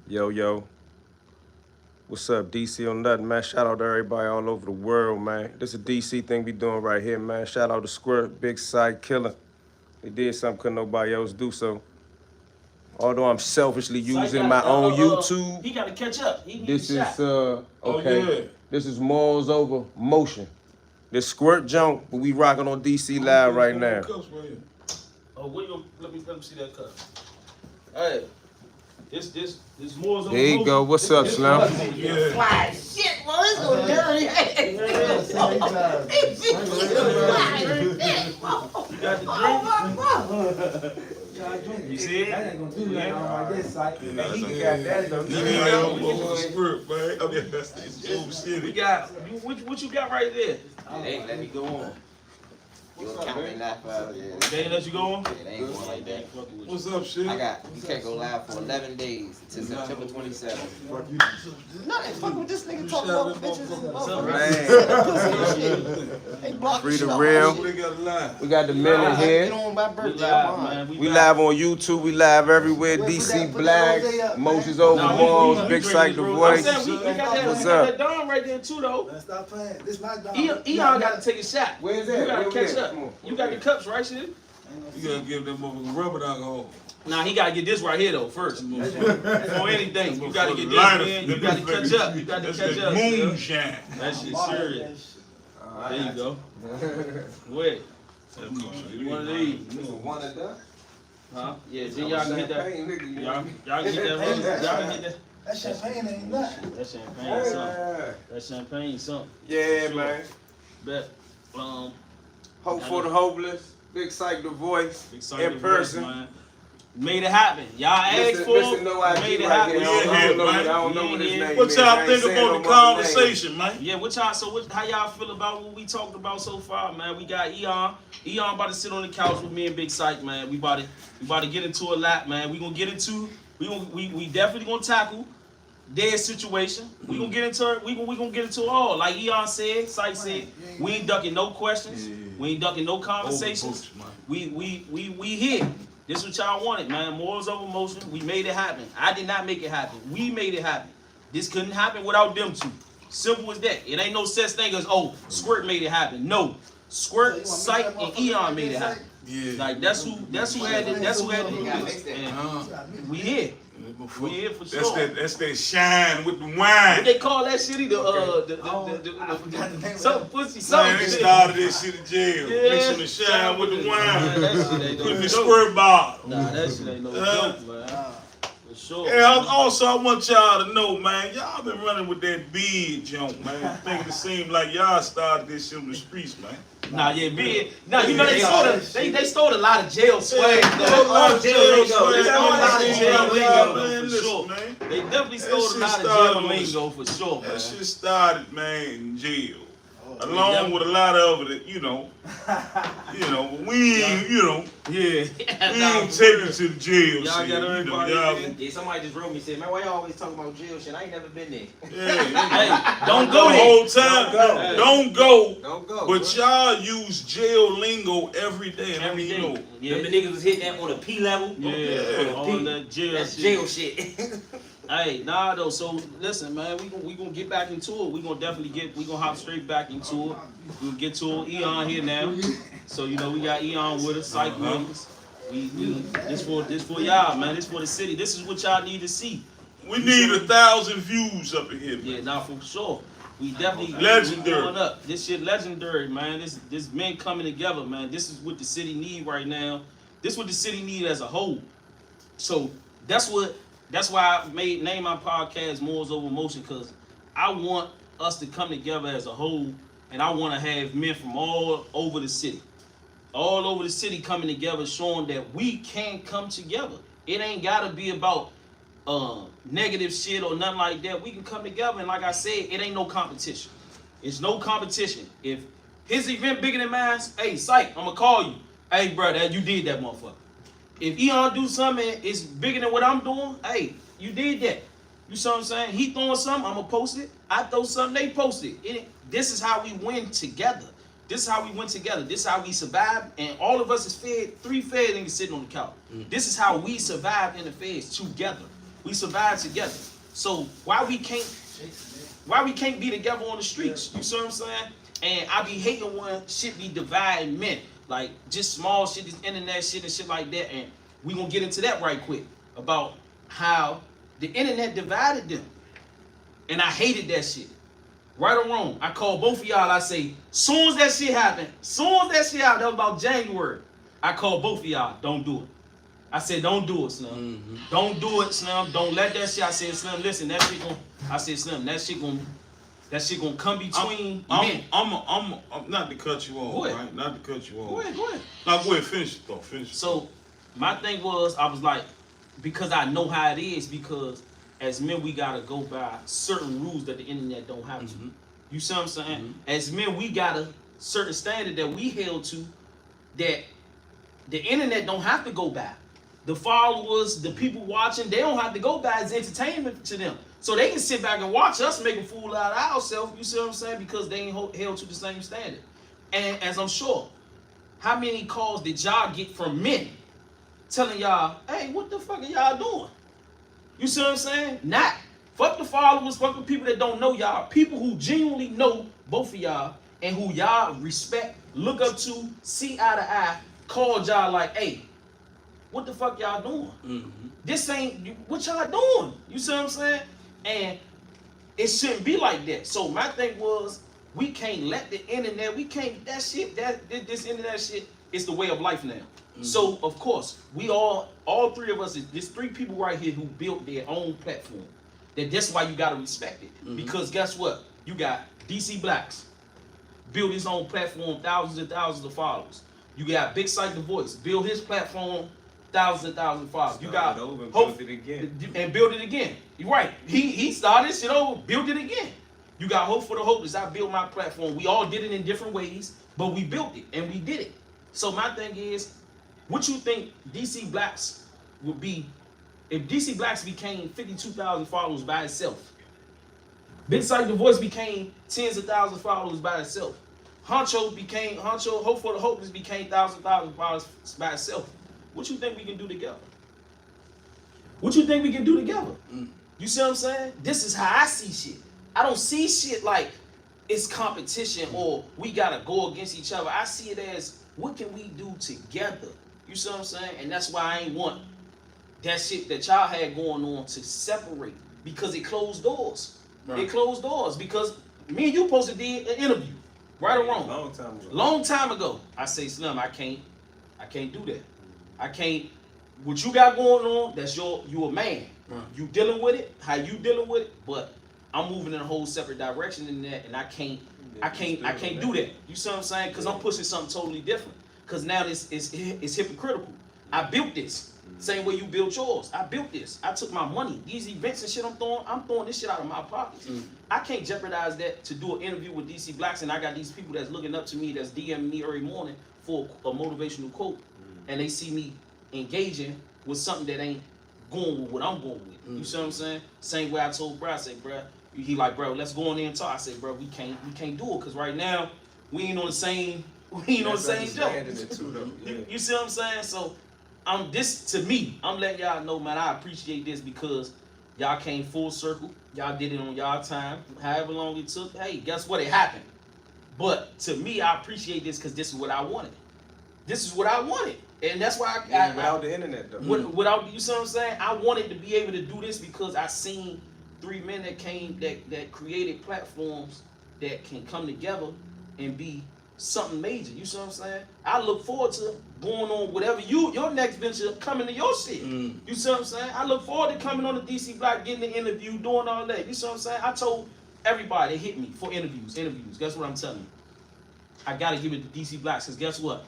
Yo, yo. What's up, DC on nothing, man? Shout out to everybody all over the world, man. This is a DC thing we doing right here, man. Shout out to Squirt, Big Syke, Killer. They did something couldn't nobody else do, so although I'm selfishly using my own YouTube, he got to catch up. He this is shot. okay. Oh, yeah. This is Malls Over Motion. This Squirt junk, but we rocking on DC Live right now. Oh, let me see that cup. Hey, this more. There you go. What's up, Slim? Yeah. Fly shit, boy. It's so dirty. You got the drink? You see it? That ain't gonna do nothing like this, like he got that though. We got what you got right there? Hey, let me go on. You gonna count me live for hours? They ain't let you go on? It ain't going like that. What's up, shit? You can't go live for 11 days until September 27th. Nothing, fuck with this nigga talking about bitches and Man. Free the real. We got the men in here. We live on YouTube. We live everywhere. DC Black, Motions Over Walls, Big Syke the Voice. What's up? That Don right there too, though. Stop playing. This my dog. Eon got to take a shot. Where's that? You gotta catch up. You got the cups, right, shit? You gotta give that motherfucker rubber alcohol. Nah, he gotta get this right here though first. Before anything, you gotta get this, man. You gotta catch up. You gotta catch up. Moonshine. That shit serious. There you go. Wait. One of these. One of them? Huh? Yeah, then y'all can hit that. Y'all can hit that. Y'all can hit that. That champagne ain't nothing. That champagne something. That champagne something. Yeah, man. Bet. Hope for the hopeless. Big Syke the Voice. Big Syke in the person. Voice, man. Made it happen. Y'all asked for it. Made it happen. I don't know what his name What is. y'all think about the conversation, man? Yeah, how y'all feel about what we talked about so far, man? We got Eon. Eon about to sit on the couch with me and Big Syke, man. We about to get into a lot, man. We definitely gonna tackle their situation. We gonna get into it. We gonna get into it all. Like Eon said, Syke said, we ain't ducking no questions. We ain't ducking no conversations. We here. This is what y'all wanted, man. Morals over motion. We made it happen. I did not make it happen. We made it happen. This couldn't happen without them two. Simple as that. It ain't no such thing as, oh, Squirt made it happen. No. Squirt, Syke, and Eon made it happen. Yeah. Like that's who had to do this. And we here. We here for sure. That's that shine with the wine. What they call that shit? Some pussy, something. They started this shit in jail. Yeah. Mixing the shine with the wine. That shit ain't no Putting the joke. squirt bottle. Nah, that shit ain't no joke, man. For sure. Yeah, also I want y'all to know, man, y'all been running with that big junk, man. Making it seem like y'all started this shit in the streets, man. Nah, yeah, big. Nah, you know they stole a lot of jail swag. They stole a lot of jail swag. They stole a lot of jail lingo Man, for listen, sure. man. They definitely stole a shit lot of started jail on- lingo for sure, man. That shit started, man, in jail. Along with a lot of it, but we ain't, Yeah. we ain't take it to the jail Y'all shit. got everybody y'all. Yeah, somebody just wrote me and said, man, why you always talking about jail shit? I ain't never been there. Yeah, Hey, don't go the there. whole time. Don't go. Don't go. But y'all use jail lingo every day. And I mean, Every day. Yeah. Them the niggas was hitting that on a P level. Yeah, all that jail That's shit. jail shit. Hey, nah though. So listen, man, we gonna get back into it. We gonna hop straight back into it. We'll get to it. Eon here now. So we got Eon with us, Syke with us. This for y'all, man. This for the city. This is what y'all need to see. we need 1,000 views up in here, man. Yeah, now for sure. We definitely Legendary. we going up. This shit legendary, man. This men coming together, man. This is what the city need right now. This is what the city need as a whole. So that's why I name my podcast Morals Over Motion, because I want us to come together as a whole, and I want to have men from all over the city. All over the city coming together, showing that we can come together. It ain't gotta be about negative shit or nothing like that. We can come together, and like I said, it ain't no competition. It's no competition. If his event bigger than mine, hey, Syke, I'ma call you. Hey, bro, you did that motherfucker. If Eon do something it's bigger than what I'm doing, hey, you did that. You see what I'm saying? He throwing something, I'ma post it. I throw something, they post it. This is how we win together. This is how we went together. This is how we survived, and all of us is fed. 3 fed niggas sitting on the couch. This is how we survived in the feds together. We survive together. So why we can't be together on the streets? You see what I'm saying? And I be hating when shit be dividing men. Like just small shit, this internet shit and shit like that. And we gonna get into that right quick about how the internet divided them. And I hated that shit. Right or wrong, I call both of y'all. I say, soon as that shit happened, that was about January. I call both of y'all, don't do it. I said, don't do it, Slim. Mm-hmm. Don't do it, Slim. Don't let that shit. I said, Slim, listen, that shit gonna come between men. I'm not to cut you Go off, ahead. right? Not to cut you off. Go ahead. Now go ahead, finish it though. Finish it. So my thing was, I was like, because I know how it is, because as men we gotta go by certain rules that the internet don't have to. Mm-hmm. You see what I'm saying? Mm-hmm. As men we got a certain standard that we held to that the internet don't have to go by. The followers, the people watching, they don't have to go by as entertainment to them. So they can sit back and watch us make a fool out of ourselves, you see what I'm saying? Because they ain't held to the same standard. And as I'm sure, how many calls did y'all get from men telling y'all, hey, what the fuck are y'all doing? You see what I'm saying? Not. Fuck the followers, fuck the people that don't know y'all. People who genuinely know both of y'all and who y'all respect, look up to, see eye to eye, called y'all like, hey, what the fuck y'all doing? Mm-hmm. This ain't, what y'all doing? You see what I'm saying? And it shouldn't be like that. So my thing was, we can't let the internet, this internet shit is the way of life now. Mm-hmm. So of course, we all three of us, there's three people right here who built their own platform. That's why you gotta respect it. Mm-hmm. Because guess what? You got DC Blacks, build his own platform, thousands and thousands of followers. You got Big Syke the Voice, build his platform, thousands and thousands of followers. You got build it again. And build it again. You're right. He started shit over, build it again. You got Hope for the Hopeless. I built my platform. We all did it in different ways, but we built it and we did it. So my thing is, what you think DC Blacks would be if DC Blacks became 52,000 followers by itself? Big Syke the Voice became tens of thousands of followers by itself. Hope for the Hopeless became thousands followers by itself. What you think we can do together? What you think we can do together? You see what I'm saying? This is how I see shit. I don't see shit like it's competition or we gotta go against each other. I see it as what can we do together? You see what I'm saying? And that's why I ain't want that shit that y'all had going on to separate, because it closed doors. Right. It closed doors because me and you supposed to did an interview, right or wrong? Long time ago. I say, Slim, I can't do that. I can't. What you got going on, that's you a man. Right. You dealing with it, how you dealing with it, but I'm moving in a whole separate direction in that, and I can't do that. You see what I'm saying? Because I'm pushing something totally different. Because now this is hypocritical. I built this. Same way you built yours. I built this. I took my money. These events and shit I'm throwing this shit out of my pockets. I can't jeopardize that to do an interview with DC Blacks, and I got these people that's looking up to me, that's DMing me every morning for a motivational quote, and they see me engaging with something that ain't going with what I'm going with. You see what I'm saying? Same way I told bro, I said, bro, he like, bro, let's go in there and talk. I said, bro, we can't do it, because right now we ain't on the same job. You see what I'm saying? So to me, I'm letting y'all know, man, I appreciate this because y'all came full circle. Y'all did it on y'all time, however long it took. Hey, guess what? It happened. But to me, I appreciate this because this is what I wanted. And that's why without the internet though. Without, you see what I'm saying? I wanted to be able to do this because I seen three men that created platforms that can come together and be something major. You see what I'm saying? I look forward to going on whatever your next venture coming to your shit. You see what I'm saying? I look forward to coming on the DC Block, getting the interview, doing all that. You see what I'm saying? I told everybody, they hit me for interviews. Guess what I'm telling you? I gotta give it to DC Blacks, because guess what?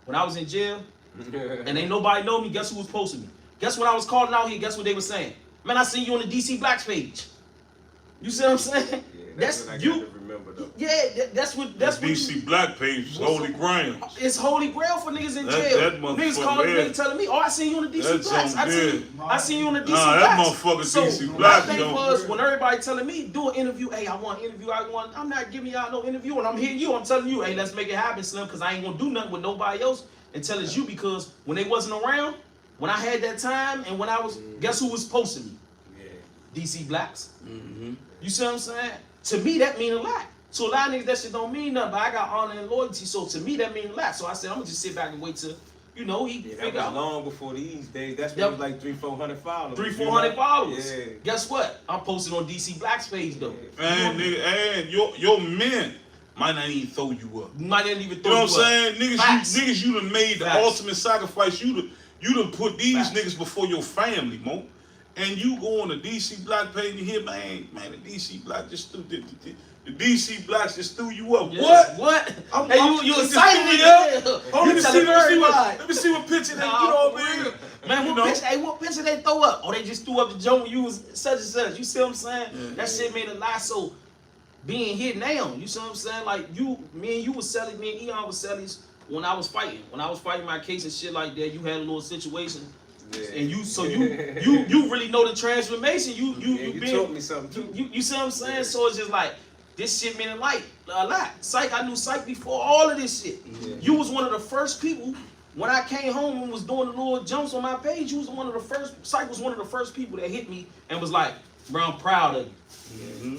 When I was in jail and ain't nobody know me, guess who was posting me? Guess when I was calling out here, guess what they were saying? Man, I seen you on the DC Blacks page. You see what I'm saying? Yeah, that's what I you. got to remember though. Yeah, that's what DC Black page is holy ground. It's holy grail for niggas in jail. Niggas calling me telling me, oh, I seen you on the DC Blacks. I seen you on the DC Blacks. That motherfucker DC Blacks. My thing was, when everybody telling me, do an interview, hey, I want an interview, I'm not giving y'all no interview, and I'm hitting you, I'm telling you, hey, let's make it happen, Slim, because I ain't gonna do nothing with nobody else until it's you, because when they wasn't around, when I had that time and when I was, guess who was posting me? Yeah. DC Blacks. Mm-hmm. You see what I'm saying? To me, that mean a lot. To a lot of niggas, that shit don't mean nothing, but I got honor and loyalty, so to me, that mean a lot. So I said, I'm gonna just sit back and wait till, he Yeah, that figure was out. long before these days. That's when Yep. it was like 300-400 followers. 300-400 followers. Yeah. Guess what? I'm posting on DC Black's page though. And nigga, and your men might not even throw you up. You might not even You throw know what I'm up. saying? Facts. Niggas, you done made the Facts. ultimate sacrifice. You done put these Facts. niggas before your family, Mo. And you go on the DC Black page and hear, man, the DC Black just threw the DC Blacks just threw you up. Yeah. What? What? Hey, you just excited threw me nigga. up. Oh, let me see what picture they, Nah, you know for what I mean? real. Man, You what know? picture? Hey, what picture they throw up? Oh, they just threw up the joke when you was such and such. You see what I'm saying? That shit made a lot. So being here now, you see what I'm saying? Like me and you was selling, me and Eyone was selling when I was fighting. When I was fighting my case and shit like that, you had a little situation. Yeah. And you really know the transformation. You You taught me something too. you see what I'm saying? So it's just like this shit meant a lot. Syke, I knew Syke before all of this shit. Yeah. You was one of the first people when I came home and was doing the little jumps on my page. You was one of the first. Syke was one of the first people that hit me and was like, "Bro, I'm proud of you."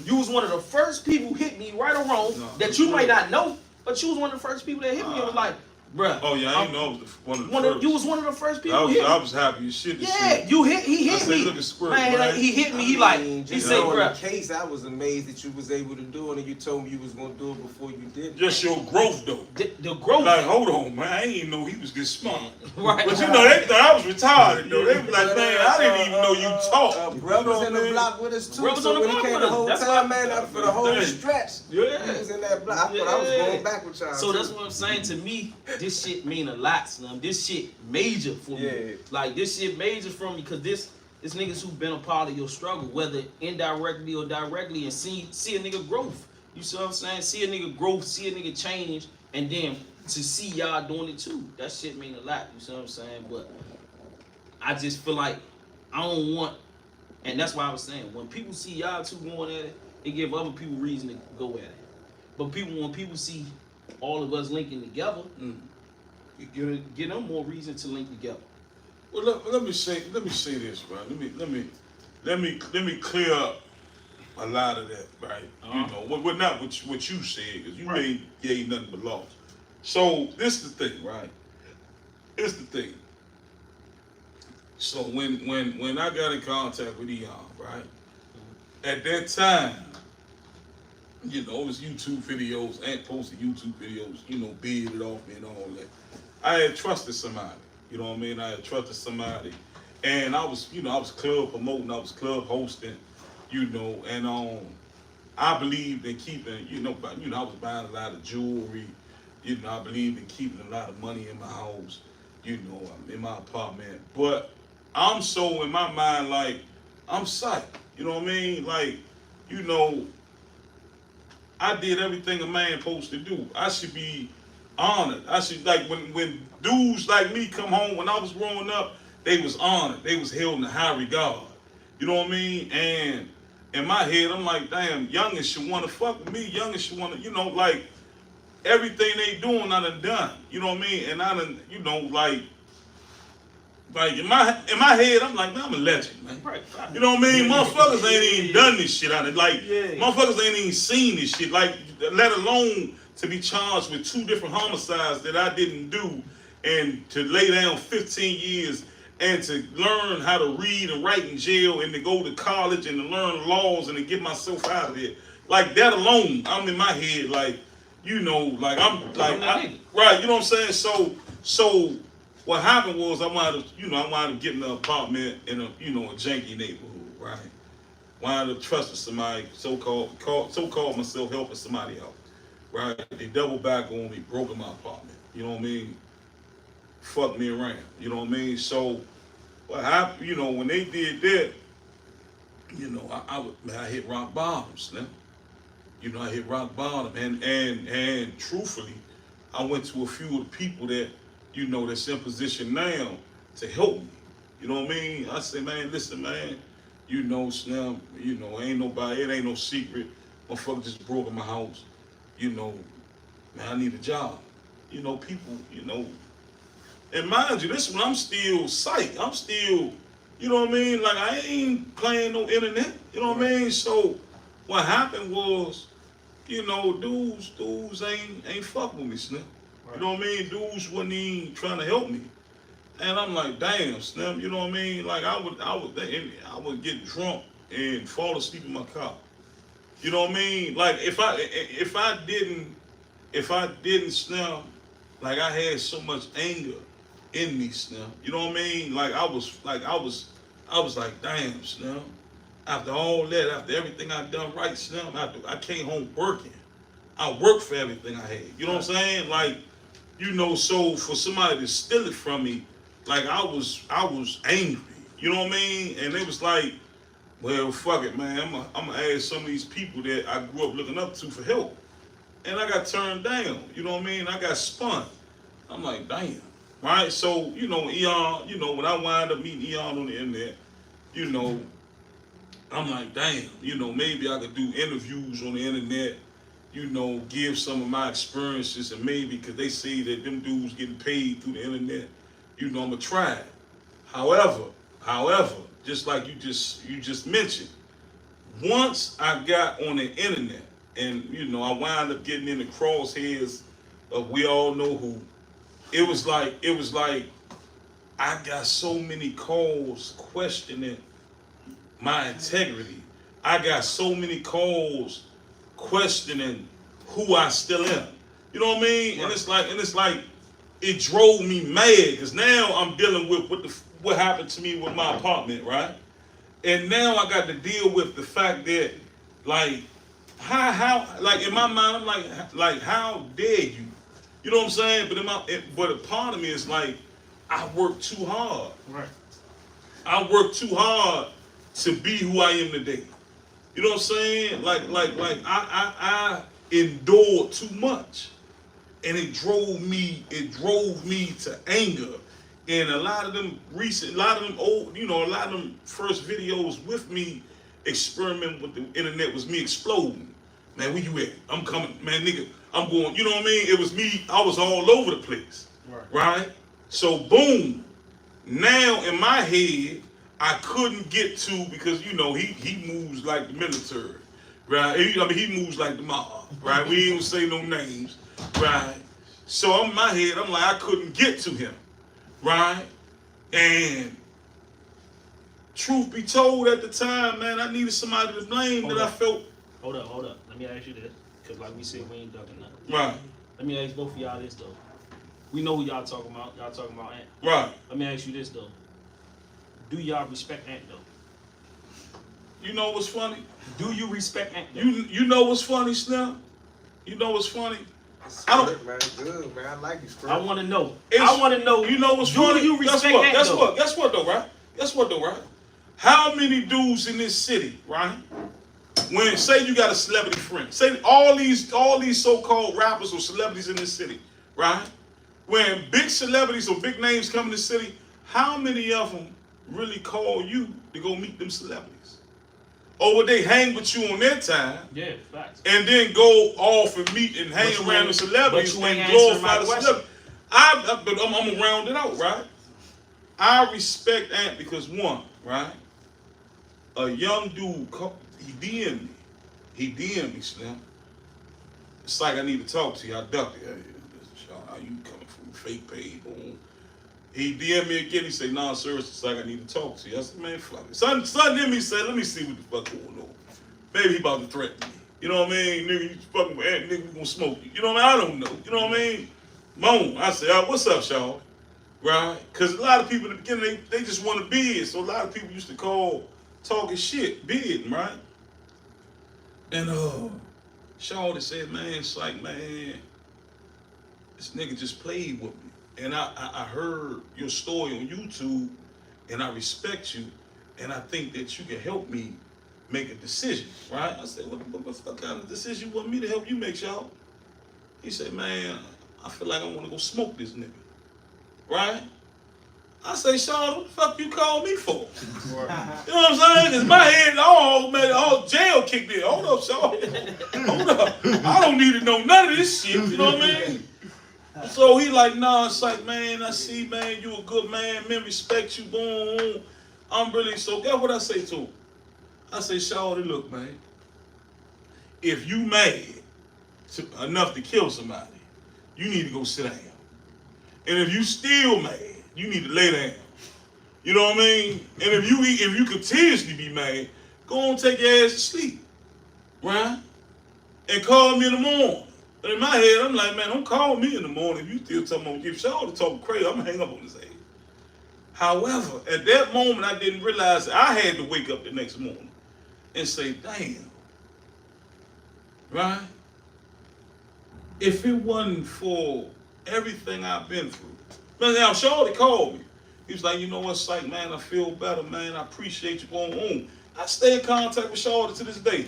Mhm. You was one of the first people who hit me, right or wrong, that you might not know, but you was one of the first people that hit me and was like, "Bruh." Oh yeah, I didn't know I was one of the You first. was one of the first people who hit me. I was happy as shit to Yeah, see. he hit I said, me. look at Squirt, man, man. he hit me. He Just said, knowing bro. the case, I was amazed that you was able to do it, and you told me you was gonna do it before you did it. Just your growth though. The growth. Like, hold on, man. I didn't even know he was this smart. Right. But you know, they thought I was retarded though. They was like, man, I didn't even know you talked. Brothers in the block with us too. Brothers So on the when he block came with the us. whole That's time, why- man, for the whole Yeah. stretch, Yeah. he was in that block. I thought I was Yeah. going back with y'all. So too. that's what I'm saying. To me, this shit mean a lot, Slim. This shit major for me. Yeah. Like this shit major for me because this niggas who been a part of your struggle, whether indirectly or directly, and see a nigga growth. You see what I'm saying? See a nigga growth, see a nigga change, and then to see y'all doing it too. That shit mean a lot. You see what I'm saying? But I just feel like I don't want, and that's why I was saying when people see y'all two going at it, it give other people reason to go at it. But when people see all of us linking together, it give them more reason to link together. Well, let me say this, right? Let me clear up a lot of that, right? You know, well, not what you said, because you ain't nothing but loss. So this is the thing, right? It's the thing. So when I got in contact with Eyone, right? At that time, you know, it was YouTube videos, and posted YouTube videos, you know, bearded off me and all that. I had trusted somebody, you know what I mean? I had trusted somebody. And I was club promoting, I was club hosting, you know, and I believed in keeping, I was buying a lot of jewelry, you know, I believed in keeping a lot of money in my house, you know, in my apartment. But I'm so in my mind, like, I'm psyched, you know what I mean? Like, you know, I did everything a man supposed to do. I should be honored. I should, like, when dudes like me come home, when I was growing up, they was honored. They was held in high regard. You know what I mean? And in my head, I'm like, damn, youngins should want to fuck with me. Youngins should want to, you know, like, everything they doing, I done. You know what I mean? And I done, you know, like in my head, I'm like, man, I'm a legend, man. Right. You know what I mean? Motherfuckers ain't even done this shit on it. Like, Yeah. motherfuckers ain't even seen this shit. Like, let alone to be charged with 2 different homicides that I didn't do, and to lay down 15 years and to learn how to read and write in jail and to go to college and to learn laws and to get myself out of there. Like, that alone, I'm in my head, like, you know, like, I'm like, right, you know what I'm saying? So what happened was I wound up getting an apartment in a janky neighborhood, right? Wound up trusting somebody, so-called myself helping somebody out, right? They doubled back on me, broke in my apartment, you know what I mean? Fucked me around, you know what I mean? So what happened, you know, when they did that, you know, I hit rock bottom, Slim. You know, I hit rock bottom, and truthfully, I went to a few of the people that, you know, that's in position now to help me. You know what I mean? I said, man, listen, man, you know, Slim, you know, it ain't no secret. Motherfucker just broke in my house. You know, man, I need a job. You know, people, you know, And mind you, this one I'm still psych. I'm still, you know what I mean? Like I ain't playing no internet. You know what I mean? So what happened was, you know, dudes ain't fuck with me, Slim. You know what I mean? Dudes wasn't even trying to help me. And I'm like, damn, Slim, you know what I mean? Like I would get drunk and fall asleep in my car. You know what I mean? Like if I didn't, Slim, like I had so much anger in me, Slim. You know what I mean? Like I was like, damn, Slim. After all that, after everything I done right, Slim, I came home working. I worked for everything I had. You know what I'm saying? Like, you know, so for somebody to steal it from me, like I was angry. You know what I mean? And it was like, well, fuck it, man. I'm gonna ask some of these people that I grew up looking up to for help. And I got turned down. You know what I mean? I got spun. I'm like, damn. Right? So, you know, Eyone, you know, when I wind up meeting Eyone on the internet, you know, I'm like, damn, you know, maybe I could do interviews on the internet, you know, give some of my experiences, and maybe because they say that them dudes getting paid through the internet, you know, I'm gonna try it. However, just like you just mentioned, once I got on the internet and, you know, I wound up getting in the crosshairs of we all know who, it was like I got so many calls questioning my integrity. I got so many calls questioning who I still am. You know what I mean? Right. And it's like it drove me mad because now I'm dealing with what happened to me with my apartment, right? And now I got to deal with the fact that, like, how like in my mind I'm like how dare you? You know what I'm saying? But a part of me is like I worked too hard. Right. I worked too hard to be who I am today. You know what I'm saying? Like I endured too much. And it drove me to anger. And a lot of them old, you know, a lot of them first videos with me experimenting with the internet was me exploding. Man, where you at? I'm coming, man, nigga. I'm going, you know what I mean? It was me, I was all over the place. Right? So boom. Now in my head, I couldn't get to because you know he moves like the military. Right? He moves like the mob. Right? We ain't gonna say no names. Right? So in my head, I'm like, I couldn't get to him. Right? And truth be told, at the time, man, I needed somebody to blame I felt. Hold up. Let me ask you this. Because like we said, we ain't ducking nothing. Right. Let me ask both of y'all this, though. We know who y'all talking about. Y'all talking about Ant. Right. Let me ask you this, though. Do y'all respect Ant, though? You know what's funny? Do you respect Ant, though? You know what's funny, Slim? You know what's funny? I don't, man. Good, man. I like you, Squirt. I want to know. I want to know. You know what's funny? Do you respect Ant, though? Guess what, though, right? How many dudes in this city, right? When say you got a celebrity friend, say all these so-called rappers or celebrities in this city, right? When big celebrities or big names come in the city, how many of them really call you to go meet them celebrities? Or would they hang with you on their time? Yeah, facts. And then go off and meet and hang around the celebrities and glorify the celebrities? But I'm gonna round it out, right? I respect Ant because one, right? A young dude, he DM'd me, Slim. It's like I need to talk to you. I ducked it. Hey, how you coming from fake page? Boom. He DM'd me again. He said, nah, sir, it's like I need to talk to you. I said, man, fuck it. Something in me said, let me see what the fuck going on. Maybe he about to threaten me. You know what I mean? Nigga, you fucking with Ant, nigga, we gonna smoke you. You know what I mean? I don't know. You know what I mean? Boom. I said, what's up, y'all? Right? Because a lot of people in the beginning, they just want to bid. So a lot of people used to call talking shit, bidding, right? And Shawty said, man, it's like, man, this nigga just played with me. And I heard your story on YouTube, and I respect you, and I think that you can help me make a decision, right? I said, what the fuck kind of decision you want me to help you make, y'all? He said, man, I feel like I want to go smoke this nigga, right? I say, Sean, what the fuck you call me for? You know what I'm saying? Because my head, all jail kicked in. Hold up, Sean. Hold up. I don't need to know none of this shit. You know what I mean? So he like, nah, it's like, man, I see, man, you a good man, men respect you, boom. I'm really, so guess what I say to him? I say, Shawty, look, man, if you mad enough to kill somebody, you need to go sit down. And if you still mad, you need to lay down. You know what I mean? And if you continuously be mad, go on take your ass to sleep. Right? And call me in the morning. But in my head, I'm like, man, don't call me in the morning. If you still talking about give Shaw to talk crazy, I'm gonna hang up on his head. However, at that moment, I didn't realize I had to wake up the next morning and say, damn, right? If it wasn't for everything I've been through, man, now Shawty called me. He was like, you know what, Syke, man, I feel better, man. I appreciate you going home. I stay in contact with Shawty to this day.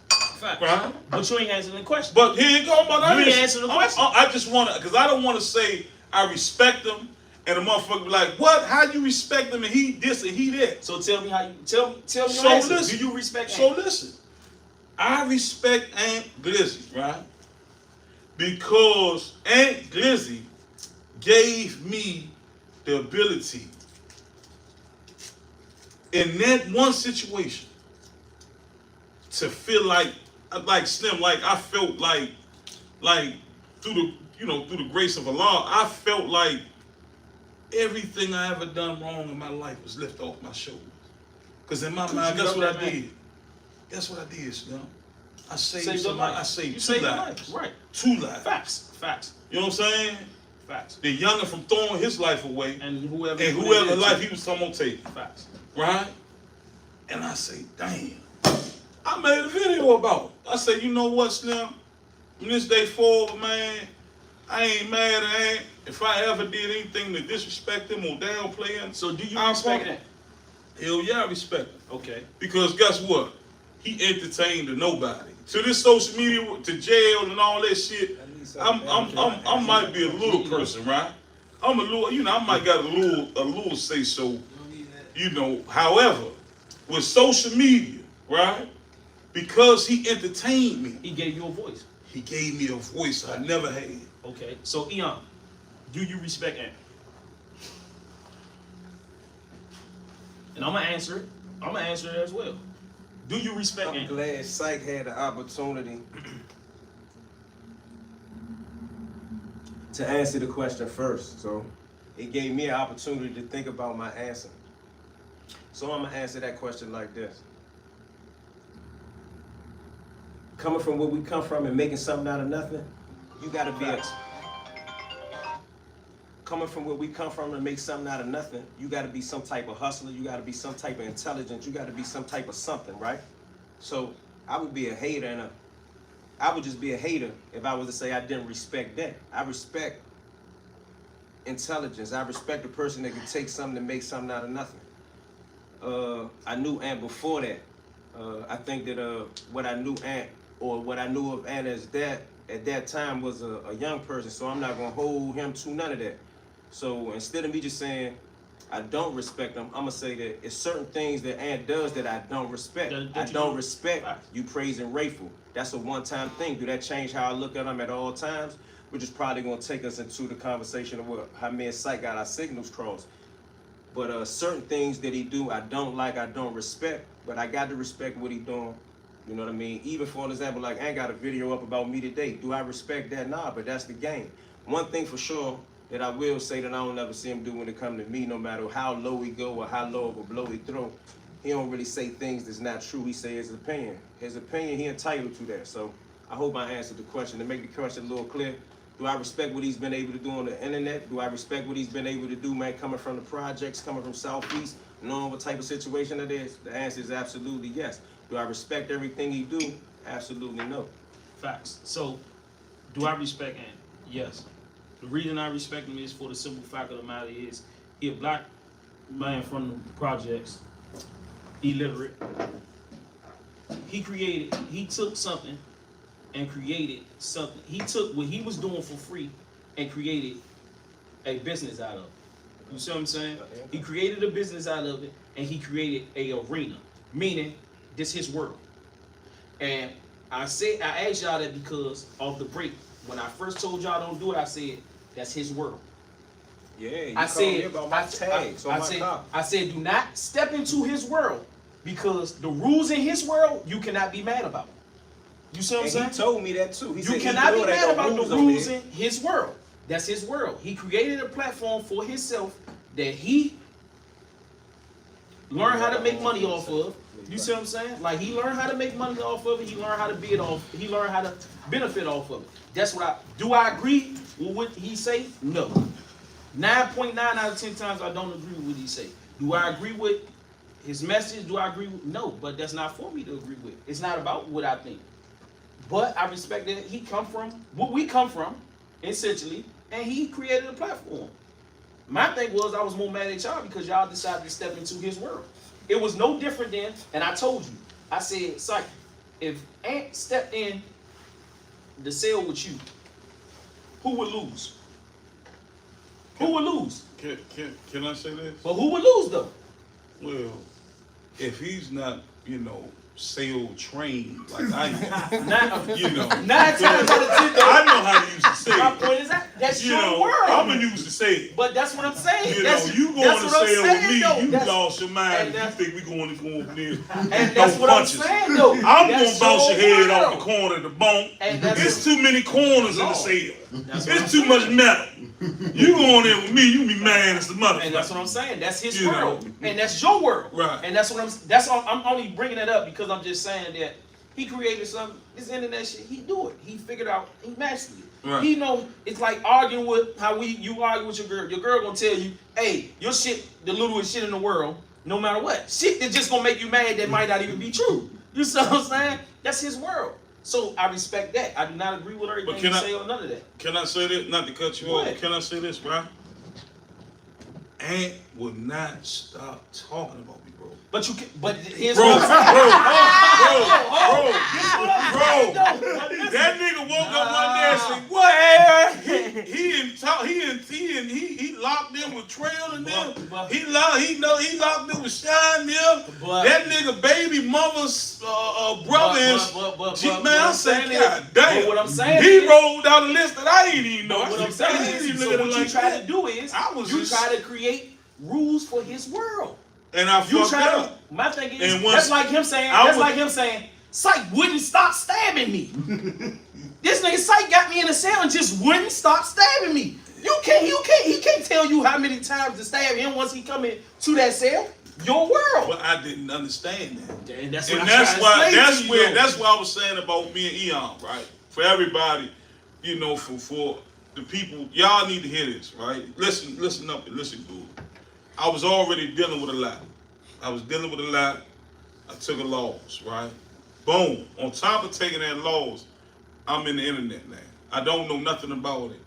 Fact. Right? But you ain't answering the question. But here you go, but You ain't answering the question. I just want to, because I don't want to say I respect him, and the motherfucker be like, what? How you respect him and he this and he that? So tell me how you tell me your So answer. listen. Do you respect So Aunt? listen, I respect Aunt Glizzy, right? Because Aunt Glizzy gave me the ability in that one situation to feel like Slim, like I felt like through the grace of Allah, I felt like everything I ever done wrong in my life was lifted off my shoulders. Because in my mind, guess what I did? Guess what I did, Slim? I saved somebody. I saved two lives. Right. 2 lives. Facts. You know what I'm saying? Facts. The younger from throwing his life away, And whoever life he was talking about taking. Facts. Right? And I say, damn. I made a video about it. I said, you know what, Slim? From this day forward, man, I ain't mad at Aunt. If I ever did anything to disrespect him or downplay him, So do you respect that? hell yeah, I respect him. Okay. Because guess what? He entertained to nobody. To this social media, to jail and all that shit, I might be a little person, right? I'm a little, I might got a little say so, However, with social media, right? Because he entertained me, He gave you a voice. he gave me a voice I never had. Okay. So Eon, do you respect Aunt? And I'm gonna answer it. I'm gonna answer it as well. Do you respect I'm Aunt? glad Syke had the opportunity to answer the question first. So it gave me an opportunity to think about my answer. So I'm gonna answer that question like this. Coming from where we come from and making something out of nothing, you gotta be coming from where we come from and make something out of nothing, you gotta be some type of hustler, you gotta be some type of intelligence, you gotta be some type of something, right? So I would be a hater and I would just be a hater if I was to say I didn't respect that. I respect intelligence. I respect the person that can take something and make something out of nothing. I knew Aunt before that. I think that what I knew Aunt, or what I knew of Aunt as that at that time was a young person, so I'm not gonna hold him to none of that. So instead of me just saying I don't respect him, I'm gonna say that it's certain things that Aunt does that I don't respect. I don't respect you praising Rayful. That's a one-time thing. Do that change how I look at him at all times? Which is probably gonna take us into the conversation of how me and Syke got our signals crossed. But certain things that he do, I don't like, I don't respect, but I got to respect what he doing. You know what I mean? Even for example, like Aunt got a video up about me today. Do I respect that? Nah, but that's the game. One thing for sure that I will say that I don't ever see him do when it comes to me, no matter how low he go or how low of a blow he throw, he don't really say things that's not true. He say his opinion. His opinion, he entitled to that. So I hope I answered the question. To make the question a little clear, do I respect what he's been able to do on the internet? Do I respect what he's been able to do, man, coming from the projects, coming from Southeast, knowing what type of situation it is? The answer is absolutely yes. Do I respect everything he do? Absolutely no. Facts. So, do I respect Aunt? Yes. The reason I respect him is for the simple fact of the matter is he a black man from the projects, illiterate. He took something and created something. He took what he was doing for free and created a business out of it. You see what I'm saying? He created a business out of it and he created a arena, meaning this his world. And I asked y'all that because of the break When I first told y'all don't do it, I said that's his world. Yeah, you I called me said, about my tags on my car. I said, do not step into his world because the rules in his world you cannot be mad about. You see what I'm And saying? he told me that too. He You said, cannot be "Ain't mad no about the over rules here." in his world. That's his world. He created a platform for himself that he learned how to make money off of. You see what I'm saying? Like he learned how to make money off of it. He learned how to bid off. He learned how to benefit off of it. That's what I agree with what he say? No. 9.9 out of 10 times I don't agree with what he say. Do I agree with his message? Do I agree with? No, but that's not for me to agree with. It's not about what I think. But I respect that he come from what we come from, essentially, and he created a platform. My thing was I was more mad at y'all because y'all decided to step into his world. It was no different than, and I told you, I said, Syke, if Ant stepped in the cell with you, who would lose? Who would lose? Can I say this? But who would lose though? Well, if he's not, sail trained like I am, Nine, you know. 9 times out of 10 though. I know how to use the say. My point is that's You your know, world. I'm gonna use the say. But that's what I'm saying. You That's, know, you going that's to what I'm sail with saying, me, though. you That's- lost your mind. and You that's- think we going to go over there And that's what punches. I'm saying though. I'm That's gonna bounce your head off the world. corner of the bone. And that's It's too many corners in the Lord. sail. That's what I'm It's too saying. much metal. You go in there with me, you be mad as the motherfucker. And that's what I'm saying. That's his You world, know. and that's your world. Right. And that's what I'm only bringing it up because I'm just saying that he created something. This internet shit, he do it. He figured out. He mastered it. Right. He know it's like arguing with how you argue with your girl. Your girl gonna tell you, hey, your shit the littlest shit in the world. No matter what, shit that's just gonna make you mad that might not even be true. You see what I'm saying? That's his world. So I respect that. I do not agree with everything you say or none of that. Can I say this? Not to cut you Go off. ahead. Can I say this, right? Ant will not stop talking about me, bro. But you can. But here's Bro, what I'm saying. bro. That nigga woke up one day and said, "What?" He locked in with Trail and them. He locked in with Shine them. That nigga baby mama's brother is. Man, I say, God damn. What I'm saying He is, rolled down a list that I ain't even know. what I'm saying is, so what you try to do is, you try to create rules for his world. And I You fucked try up. to. My thing is, And once- that's like him saying. I That's was- like him saying, Syke wouldn't stop stabbing me. This nigga Syke got me in a cell and just wouldn't stop stabbing me. He can't tell you how many times to stab him once he come in to that cell. Your world. But I didn't understand that. And that's And what that's I'm why trying to explain to you, though. that's why I was saying about me and Eyone, right? For everybody, for the people, y'all need to hear this, right? Listen up and listen good. I was already dealing with a lot. I took a loss, right? Boom. On top of taking that loss, I'm in the internet now. I don't know nothing about it.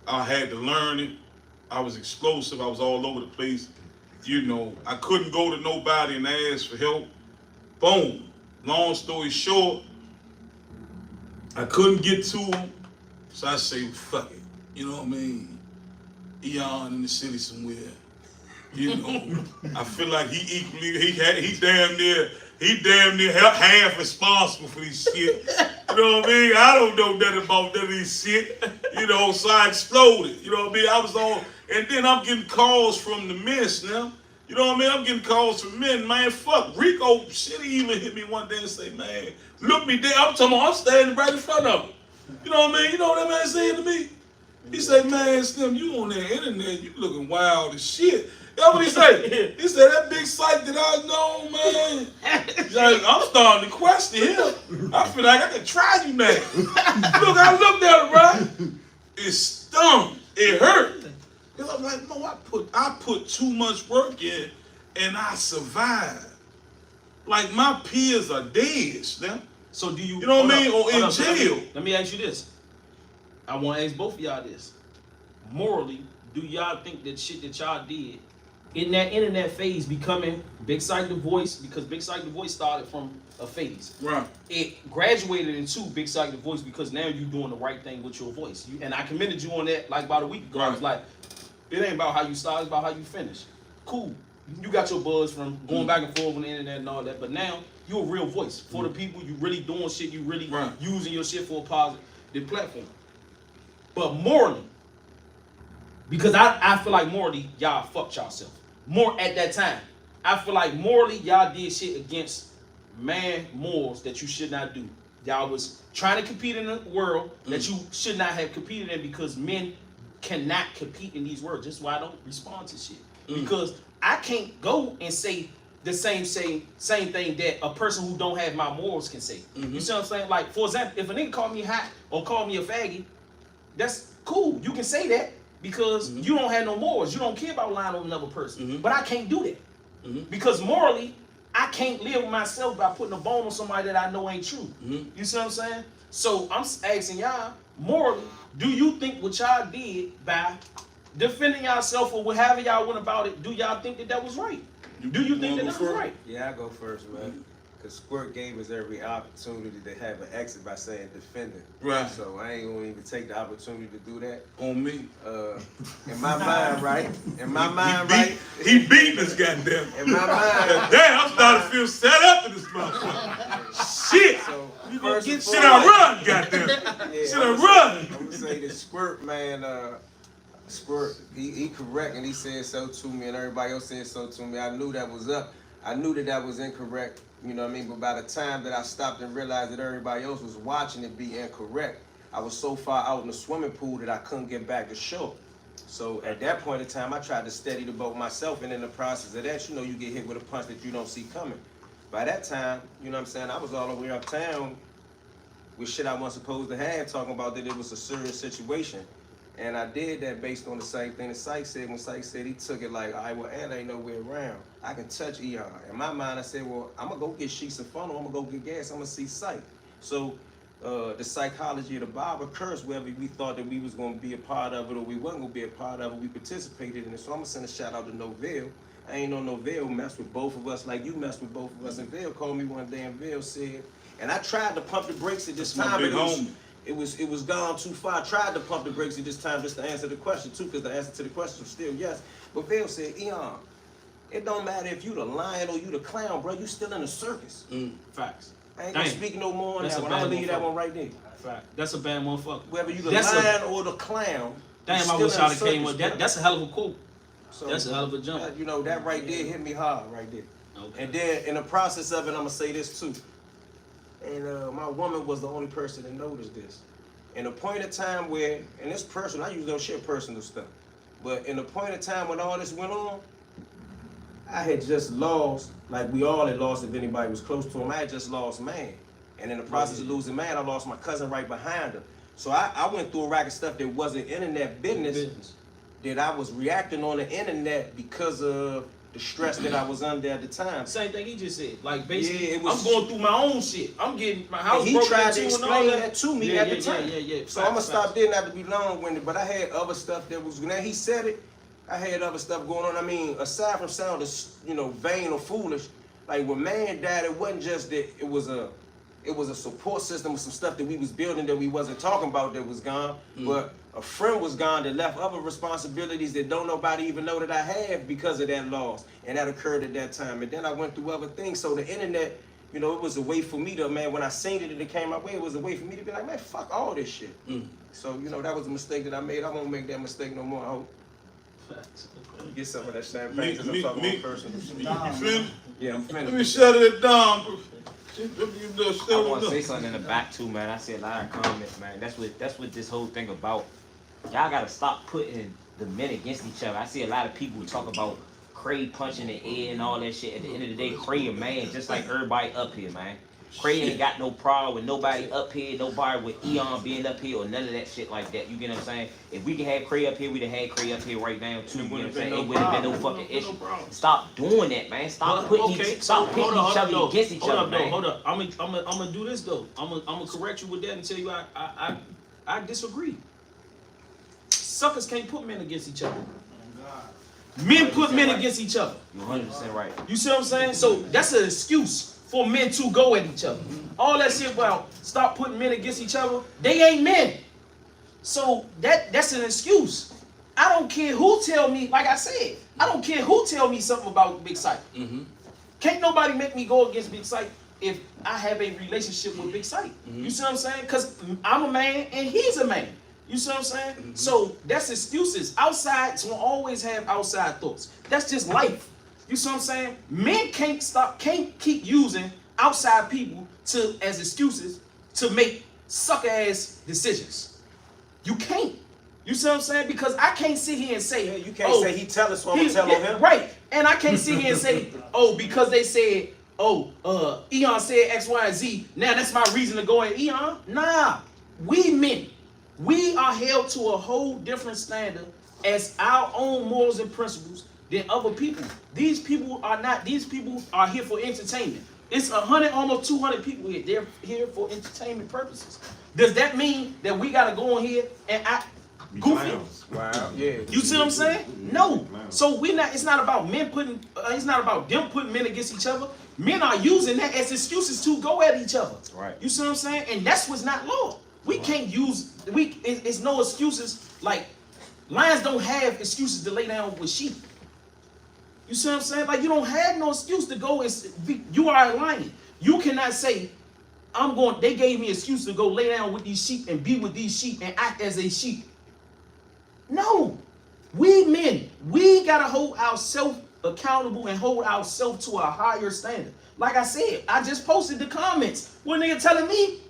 I had to learn it. I was explosive. I was all over the place. I couldn't go to nobody and ask for help. Boom. Long story short, I couldn't get to him. So I say, fuck it. You know what I mean? Eyone in the city somewhere. I feel like he damn near half responsible for this shit. You know what I mean? I don't know nothing about none of this shit. So I exploded. You know what I mean? I was on, and then I'm getting calls from the mess now. You know what I mean? I'm getting calls from men, man. Fuck, Rico, shit, he even hit me one day and say, man, look me there. I'm standing right in front of him. You know what I mean? You know what that man said to me? He said, man, Slim, you on that internet, you looking wild as shit. That's what he said. He said, that Big Syke that I know, man. He's like, I'm starting to question him. I feel like I can try you now. Look, I looked at it, right? It stung. It hurt. Cause I'm like, no, I put too much work in and I survived. Like my peers are dead, Slim. So do you? You know what I mean? Or hold in up, jail. Let me ask you this. I want to ask both of y'all this. Morally, do y'all think that shit that y'all did in that internet phase becoming Big Syke the Voice, because Big Syke the Voice started from a phase. Right. It graduated into Big Syke the Voice because now you're doing the right thing with your voice. And I commended you on that like about a week ago. I was like, it ain't about how you start, it's about how you finish. Cool. You got your buzz from going back and forth on the internet and all that, but now you're a real voice for the people. You really doing shit. You really using your shit for a positive platform. But morally, because I feel like morally, y'all fucked yourself. More at that time. I feel like morally, y'all did shit against man morals that you should not do. Y'all was trying to compete in a world that you should not have competed in because men cannot compete in these worlds. That's why I don't respond to shit. Because I can't go and say the same thing that a person who don't have my morals can say. You see what I'm saying? Like, for example, if a nigga call me hot or call me a faggot, that's cool. You can say that because you don't have no morals. You don't care about lying on another person. But I can't do that. Because morally, I can't live with myself by putting a bone on somebody that I know ain't true. You see what I'm saying? So I'm asking y'all, morally, do you think what y'all did by defending yourself or whatever y'all went about it, do y'all think that was right? Do you think that was right? Yeah, I go first, man. Because Squirt gave us every opportunity to have an exit by saying defending. Right. So I ain't gonna even take the opportunity to do that. On me. In my mind, right? In my mind, right? He beat us, goddamn. In my mind. Damn, I'm starting to feel set up in this motherfucker. Shit. So, You gonna get Should I run, goddamn? Yeah, Should I run? I'm gonna say this Squirt, man. Squirt, he correct, and he said so to me, and everybody else said so to me. I knew that was up. I knew that was incorrect. You know what I mean? But by the time that I stopped and realized that everybody else was watching it be incorrect, I was so far out in the swimming pool that I couldn't get back to shore. So at that point in time, I tried to steady the boat myself, and in the process of that, you know, you get hit with a punch that you don't see coming. By that time, you know what I'm saying, I was all the way uptown with shit I wasn't supposed to have, talking about that it was a serious situation. And I did that based on the same thing that Syke said. When Syke said he took it like, all right, well, and ain't nowhere around. I can touch Eyone. In my mind, I said, well, I'm going to go get sheets of funnel. I'm going to go get gas. I'm going to see Syke. So the psychology of the Bible curse, whether we thought that we was going to be a part of it or we wasn't going to be a part of it, we participated in it. So I'm going to send a shout out to Novell. I ain't know Novell messed with both of us like you messed with both of us. And Vail called me one day and Vail said, and I tried to pump the brakes at this time. It was gone too far. I tried to pump the brakes at this time just to answer the question too, because the answer to the question was still yes. But Vail said, Eyone, it don't matter if you the lion or you the clown, bro. You still in the circus. Facts. I ain't gonna speak no more on that one. I'm gonna leave that one right there. Fact. That's a bad motherfucker. Whether you the lion or the clown. Damn, I wish I'd have came with that. That's a hell of a quote. So, that's a hell of a jump. You know, that right there hit me hard right there. Okay. And then in the process of it, I'm gonna say this too. And my woman was the only person that noticed this. In a point of time where, and it's personal, I usually don't share personal stuff, but in a point of time when all this went on, I had just lost, like we all had lost if anybody was close to him, I had just lost man. And in the process of losing man, I lost my cousin right behind him. So I went through a rack of stuff that wasn't internet business, that I was reacting on the internet because of the stress that I was under at the time. Same thing he just said. Like basically, yeah, I'm going through my own shit. I'm getting my house broken. He tried to explain that to me at the time. Yeah. So I'm gonna stop there, not to be long-winded, but I had other stuff that was. Now he said it. I had other stuff going on. I mean, aside from sounding, you know, vain or foolish, like when man died, it wasn't just that it was a support system with some stuff that we was building that we wasn't talking about that was gone, but a friend was gone that left other responsibilities that don't nobody even know that I have because of that loss, and that occurred at that time. And then I went through other things, so the internet, you know, it was a way for me to, man, when I seen it and it came my way, it was a way for me to be like, man, fuck all this shit. So, you know, that was a mistake that I made. I won't make that mistake no more, I hope. Get some of that champagne because I'm talking about personal. You finished? Yeah, I'm finished. Let me shut it down, bro. I want to say something in the back too, man. I see a lot of comments, man. That's what this whole thing about. Y'all gotta stop putting the men against each other. I see a lot of people talk about Cray punching the air and all that shit. At the end of the day, Cray a man, just like everybody up here, man. Cray ain't got no problem with nobody up here, nobody with Eyone being up here or none of that shit like that. You get what I'm saying? If we can have Cray up here, we'd have had Cray up here right now too. You know what I'm saying? It would have been no fucking issue. Stop doing that, man. Stop putting each other against each other, man. Hold up. I'm gonna do this though. I'm gonna correct you with that and tell you I disagree. Suckers can't put men against each other. Men put men against each other. You're 100% right. You see what I'm saying? So that's an excuse for men to go at each other. All that shit about stop putting men against each other, they ain't men. So that's an excuse. I don't care who tell me, like I said, I don't care who tell me something about Big Syke. Can't nobody make me go against Big Syke if I have a relationship with Big Syke. You see what I'm saying? Because I'm a man and he's a man. You see what I'm saying? So that's excuses. Outside, so always have outside thoughts. That's just life. You see what I'm saying? Men can't keep using outside people as excuses to make sucker ass decisions. You can't. You see what I'm saying? Because I can't sit here and say, You can't say he tell us, so I'm gonna tell on him. Right. And I can't sit here and say, because they said, Eyone said X, Y, and Z, now that's my reason to go at Eyone. Nah. We men, we are held to a whole different standard as our own morals and principles than other people. These people are not, these people are here for entertainment. It's 100, almost 200 people here. They're here for entertainment purposes. Does that mean that we gotta go on here and act goofy? Wow, yeah. You see what I'm saying? No. So it's not about men putting, it's not about them putting men against each other. Men are using that as excuses to go at each other. Right. You see what I'm saying? And that's what's not law. We can't use, it's no excuses. Like, lions don't have excuses to lay down with sheep. You see what I'm saying? Like, you don't have no excuse to go and you are a lion. You cannot say, they gave me an excuse to go lay down with these sheep and be with these sheep and act as a sheep. No. We men, we got to hold ourselves accountable and hold ourselves to a higher standard. Like I said, I just posted the comments. One nigga telling me,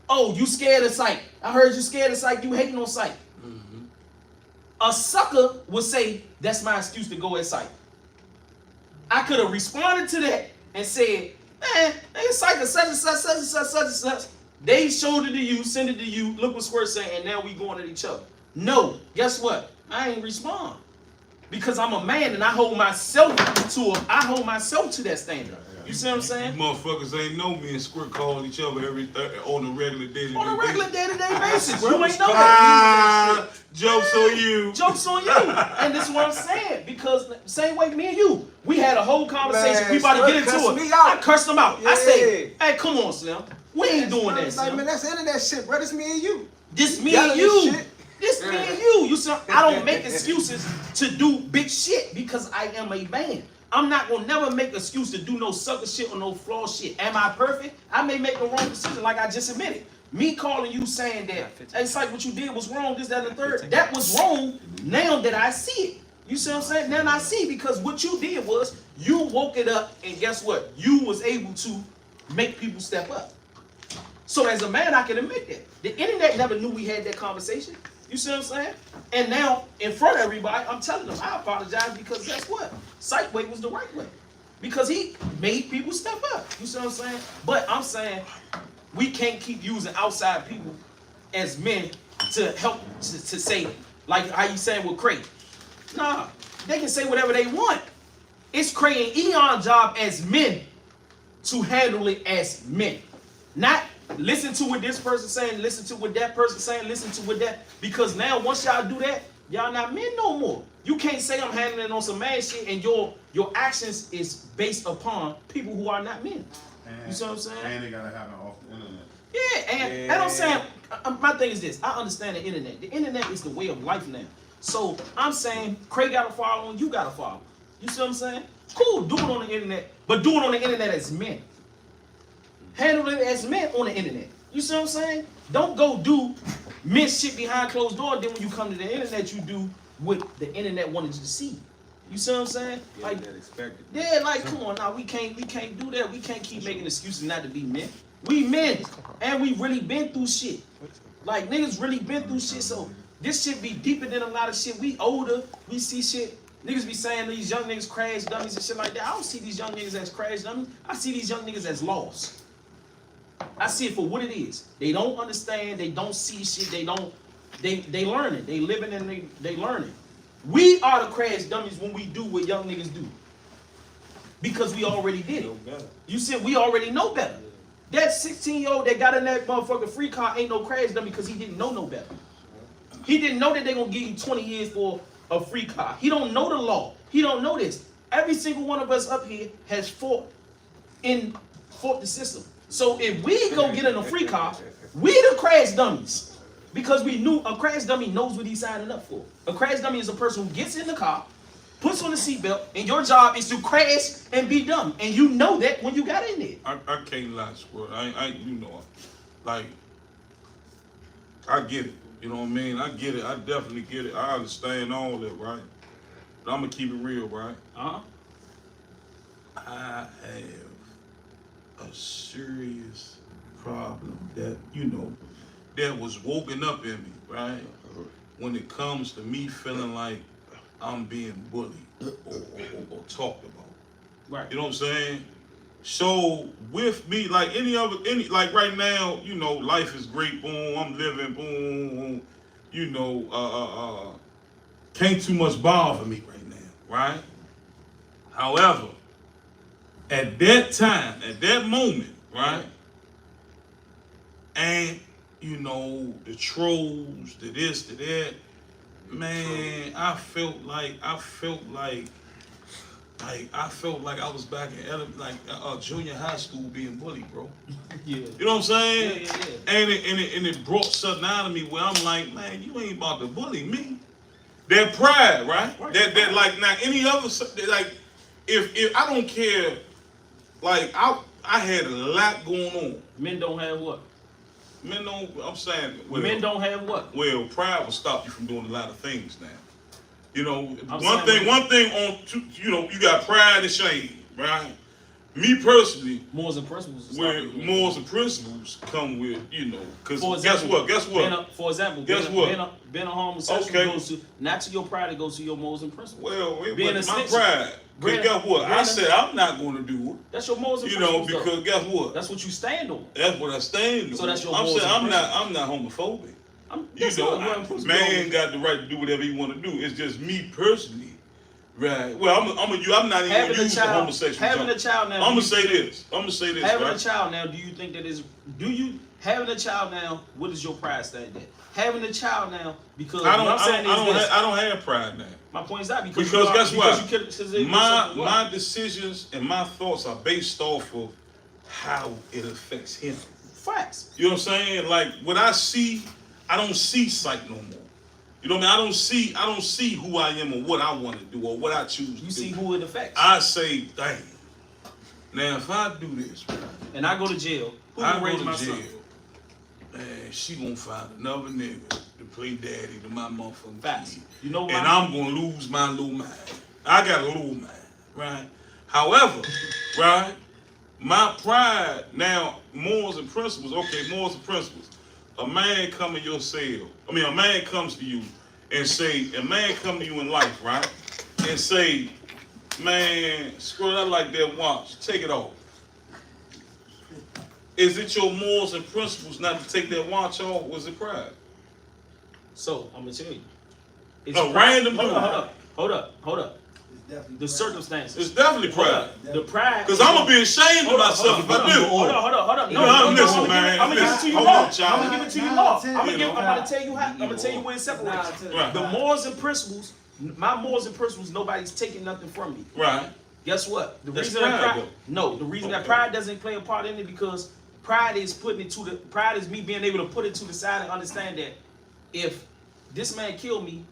oh, you scared of Syke. I heard you scared of Syke. You hating on Syke. A sucker would say, that's my excuse to go at Syke. I could have responded to that and said, man, Syke is such and such, such and such, such and such. They showed it to you, send it to you, look what Squirt saying, and now we going at each other. No, guess what? I ain't respond. Because I'm a man and I hold myself to that standard. You see what I'm saying? You motherfuckers ain't know me and Squirt calling each other on a regular day-to-day On a regular day-to-day basis. You ain't know Ah, that. jokes on you. Jokes on you. And this is what I'm saying. Because same way me and you, we had a whole conversation. Man, we about to get into cuss it. me out. I cursed them out. I Yeah. say, hey, come on, Slim. We ain't doing that, Like, Slim. man, that's internet shit, bro. This me and you. This me Yelling and you. this shit. This me and you. You see, I don't make excuses to do big shit because I am a man. I'm not gonna never make an excuse to do no sucker shit or no flaw shit. Am I perfect? I may make a wrong decision, like I just admitted. Me calling you saying that, hey, it's like what you did was wrong, this, that, and the third. That was wrong. Now that I see it, you see what I'm saying? Now I see, because what you did was you woke it up, and guess what? You was able to make people step up. So as a man, I can admit that. The internet never knew we had that conversation. You see what I'm saying? And now, in front of everybody, I'm telling them, I apologize, because guess what? Syke way was the right way. Because he made people step up. You see what I'm saying? But I'm saying, we can't keep using outside people as men to help to say, like how you saying with Cray. Nah, they can say whatever they want. It's Cray and Eyone's job as men to handle it as men. Not listen to what this person saying, listen to what that person saying, listen to what that, because now once y'all do that, y'all not men no more. You can't say I'm handling it on some man shit and your actions is based upon people who are not men. You see what I'm saying? And they gotta have it off the internet. Yeah, and I'm saying, my thing is this, I understand the internet. The internet is the way of life now. So I'm saying, Craig got a follow and you got a follow. You see what I'm saying? Cool, do it on the internet, but do it on the internet as men. Handle it as men on the internet. You see what I'm saying? Don't go do men shit behind closed doors. Then when you come to the internet, you do what the internet wanted you to see. You see what I'm saying? Yeah, Like, that expected. yeah, like, come on now, we can't do that. We can't keep making excuses not to be men. We men, and we really been through shit. Like, niggas really been through shit. So this shit be deeper than a lot of shit. We older, we see shit. Niggas be saying these young niggas crash dummies and shit like that. I don't see these young niggas as crash dummies. I see these young niggas as lost. I see it for what it is. They don't understand. They don't see shit. They learn it. They living and they learn it. We are the crash dummies when we do what young niggas do. Because we already did it. You said we already know better. That 16-year-old that got in that motherfucking free car ain't no crash dummy because he didn't know no better. He didn't know that they gonna give you 20 years for a free car. He don't know the law. He don't know this. Every single one of us up here has fought the system. So if we go get in a free car, we the crash dummies. Because we knew a crash dummy knows what he's signing up for. A crash dummy is a person who gets in the car, puts on the seatbelt, and your job is to crash and be dumb. And you know that when you got in there. I can't lie, Squirt. You know, like, I get it. You know what I mean? I get it. I definitely get it. I understand all that, right? But I'm gonna keep it real, right? I have a serious problem that that was woken up in me, right? When it comes to me feeling like I'm being bullied or talked about. Right. You know what I'm saying? So with me, like like right now, life is great, boom, I'm living, boom, can't too much bother me right now, right? However, at that time, at that moment, right? And the trolls, the this, the that, man, I felt like I was back in junior high school being bullied, bro. Yeah. You know what I'm saying? Yeah. And it brought something out of me where I'm like, man, you ain't about to bully me. That pride, right? That like now any other like if I don't care, like I had a lot going on. Men don't have what? Men don't. I'm saying. Men don't have what? Well, pride will stop you from doing a lot of things now. I'm saying One thing on, you got pride and shame, right? Me personally, morals and principles. where morals and principles come with, because For guess example, what? For example, Guess what? Being a homosexual Okay. goes to not to your pride, it goes to your morals and principles. Well, Being a my snitch. pride. Because guess what? I said I'm not going to do it. That's your morals and principles. Because guess what? That's what you stand on. That's what I stand on. So that's your I'm morals saying and I'm not homophobic. Man got the right to do whatever he want to do. It's just me personally, right? Well, I'm not even gonna use the homosexual. Having a child now. I'm gonna say this. Having right? a child now. Do you think that is? Having a child now? What is your pride stand at? Having a child now because I don't have pride now. My point is that because guess what? My My decisions and my thoughts are based off of how it affects him. facts. You know what I'm saying? Like what I see, I don't see Syke no more. You know what I mean? I don't see who I am or what I want to do or what I choose to do. You see who it affects. I say, dang. Now if I do this, right, and I go to jail, who I will raise go my to jail, son? man, she gonna find another nigga to play daddy to my motherfucking Facts. kid. You know why? And I'm gonna lose my little mind. I got a little mind, right? However, right, my pride, now, morals and principles, okay, morals and principles. A man come in your cell, a man comes to you and say, a man come to you in life, right? And say, man, Squirt, I like that watch, take it off. Is it your morals and principles not to take that watch off, or was it pride? So I'm gonna tell you. It's A pride. random dude. Hold up. It's definitely The pride. circumstances. It's definitely pride. The pride. Because I'm going to be ashamed of myself if I do. Hold up. Listen, man. I'm gonna give it to you Hold law. on, child. I'm gonna give it to you Nah, law. ten. I'm gonna tell you how. I'm gonna tell you where it separates. Right. The morals and principles. My morals and principles. Nobody's taking nothing from me. Right. Guess what? The That's reason that pride, pride. No, the reason that Okay. pride doesn't play a part in it because pride is pride is me being able to put it to the side and understand that if this man killed me,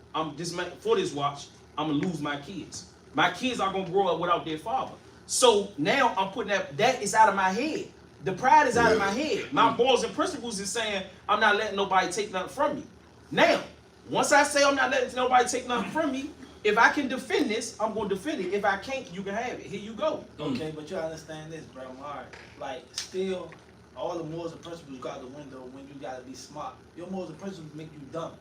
for this watch, I'm gonna lose my kids. My kids are gonna grow up without their father. So now I'm putting that is out of my head. The pride is out of my head. My morals and principles is saying I'm not letting nobody take nothing from me. Now, once I say I'm not letting nobody take nothing from me, if I can defend this, I'm gonna defend it. If I can't, you can have it. Here you go. Okay, but you understand this, bro. Alright. Like, still, all the morals and principles go out the window when you gotta be smart. Your morals and principles make you dumb.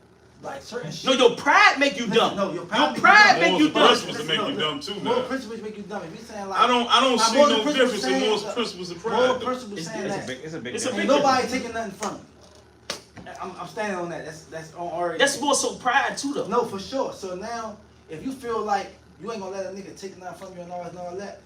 Like, certain shit. No, your pride make you dumb. No, your pride make you dumb. Morals and principles to make you dumb too now. Moral principles make you dumb. If you saying like, I don't my see morals no and principles difference in saying- morals, principles, and pride. moral though. principles saying that It's a big It's a difference. big ain't nobody taking nothing from me. I'm standing on that. That's on already. That's more so pride too, though. No, for sure. So now, if you feel like you ain't gonna let a nigga take nothing from you and all that,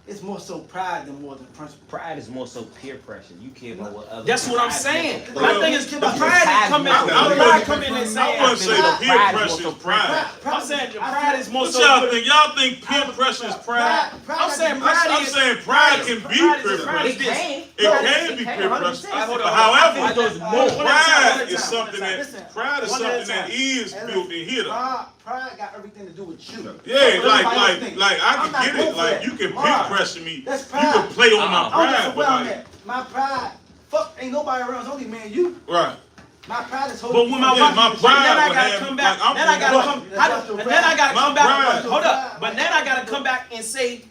it's more so pride than more than principle. Pride is more so peer pressure. You care about what others. That's what I'm pride saying. is- My thing is the pride didn't come in. I The pride come in and I say, wouldn't say Pride peer is pressure more is pride. I'm saying the pride is more What so. y'all think? Y'all think peer pressure is pride? I'm saying pride I'm is. saying pride can be pride peer is- pride is pressure. this. It can be peer 100%. pressure. Hold on, However, hold on. One at a time, pride one at a is time, something one at a that time. pride is One at a something that time. is And built in here. though. Pride got everything to do with you. Yeah, Everybody else think. like I I'm can not get going it. for Like that. you can Pride. peer pressure me. That's You pride. can play on my I don't know pride, but where I'm like at. My pride, fuck, ain't nobody around. It's only me and you. right. My pride is But holding. when my Yeah, watch, my but pride then I would gotta have- come back. like, I'm Then I gotta for come. what? And then I gotta My come back. pride. Hold up. But then I gotta come back and say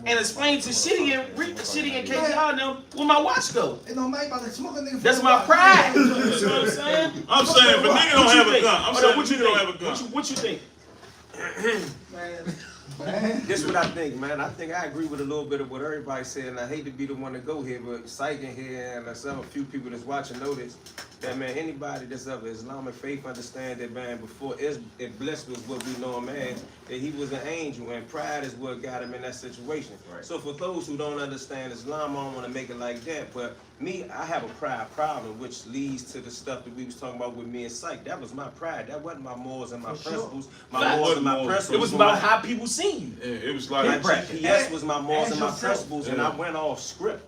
and explain to Shitty and KTR them where my watch go. It don't matter about the smoking nigga. That's my pride. You know what I'm saying? I'm saying, but nigga don't What you have a think? gun. I'm Hold saying, up, what you nigga don't think? have a gun. What you think? Man. This what I think, man. I think I agree with a little bit of what everybody said, and I hate to be the one to go here, but Syke in here and some few people that's watching know this, that man, anybody that's of Islamic faith understand that, man, before it blessed was what we know him as, that he was an angel, and pride is what got him in that situation. Right. So for those who don't understand Islam, I don't want to make it like that, but me, I have a pride problem, which leads to the stuff that we was talking about with me and Syke. That was my pride. That wasn't my morals and my For sure. principles. That My morals and my wasn't principles. It was were about my- how people seen you. Yeah, it was my like, GPS was my morals and my yourself. principles, and I went off script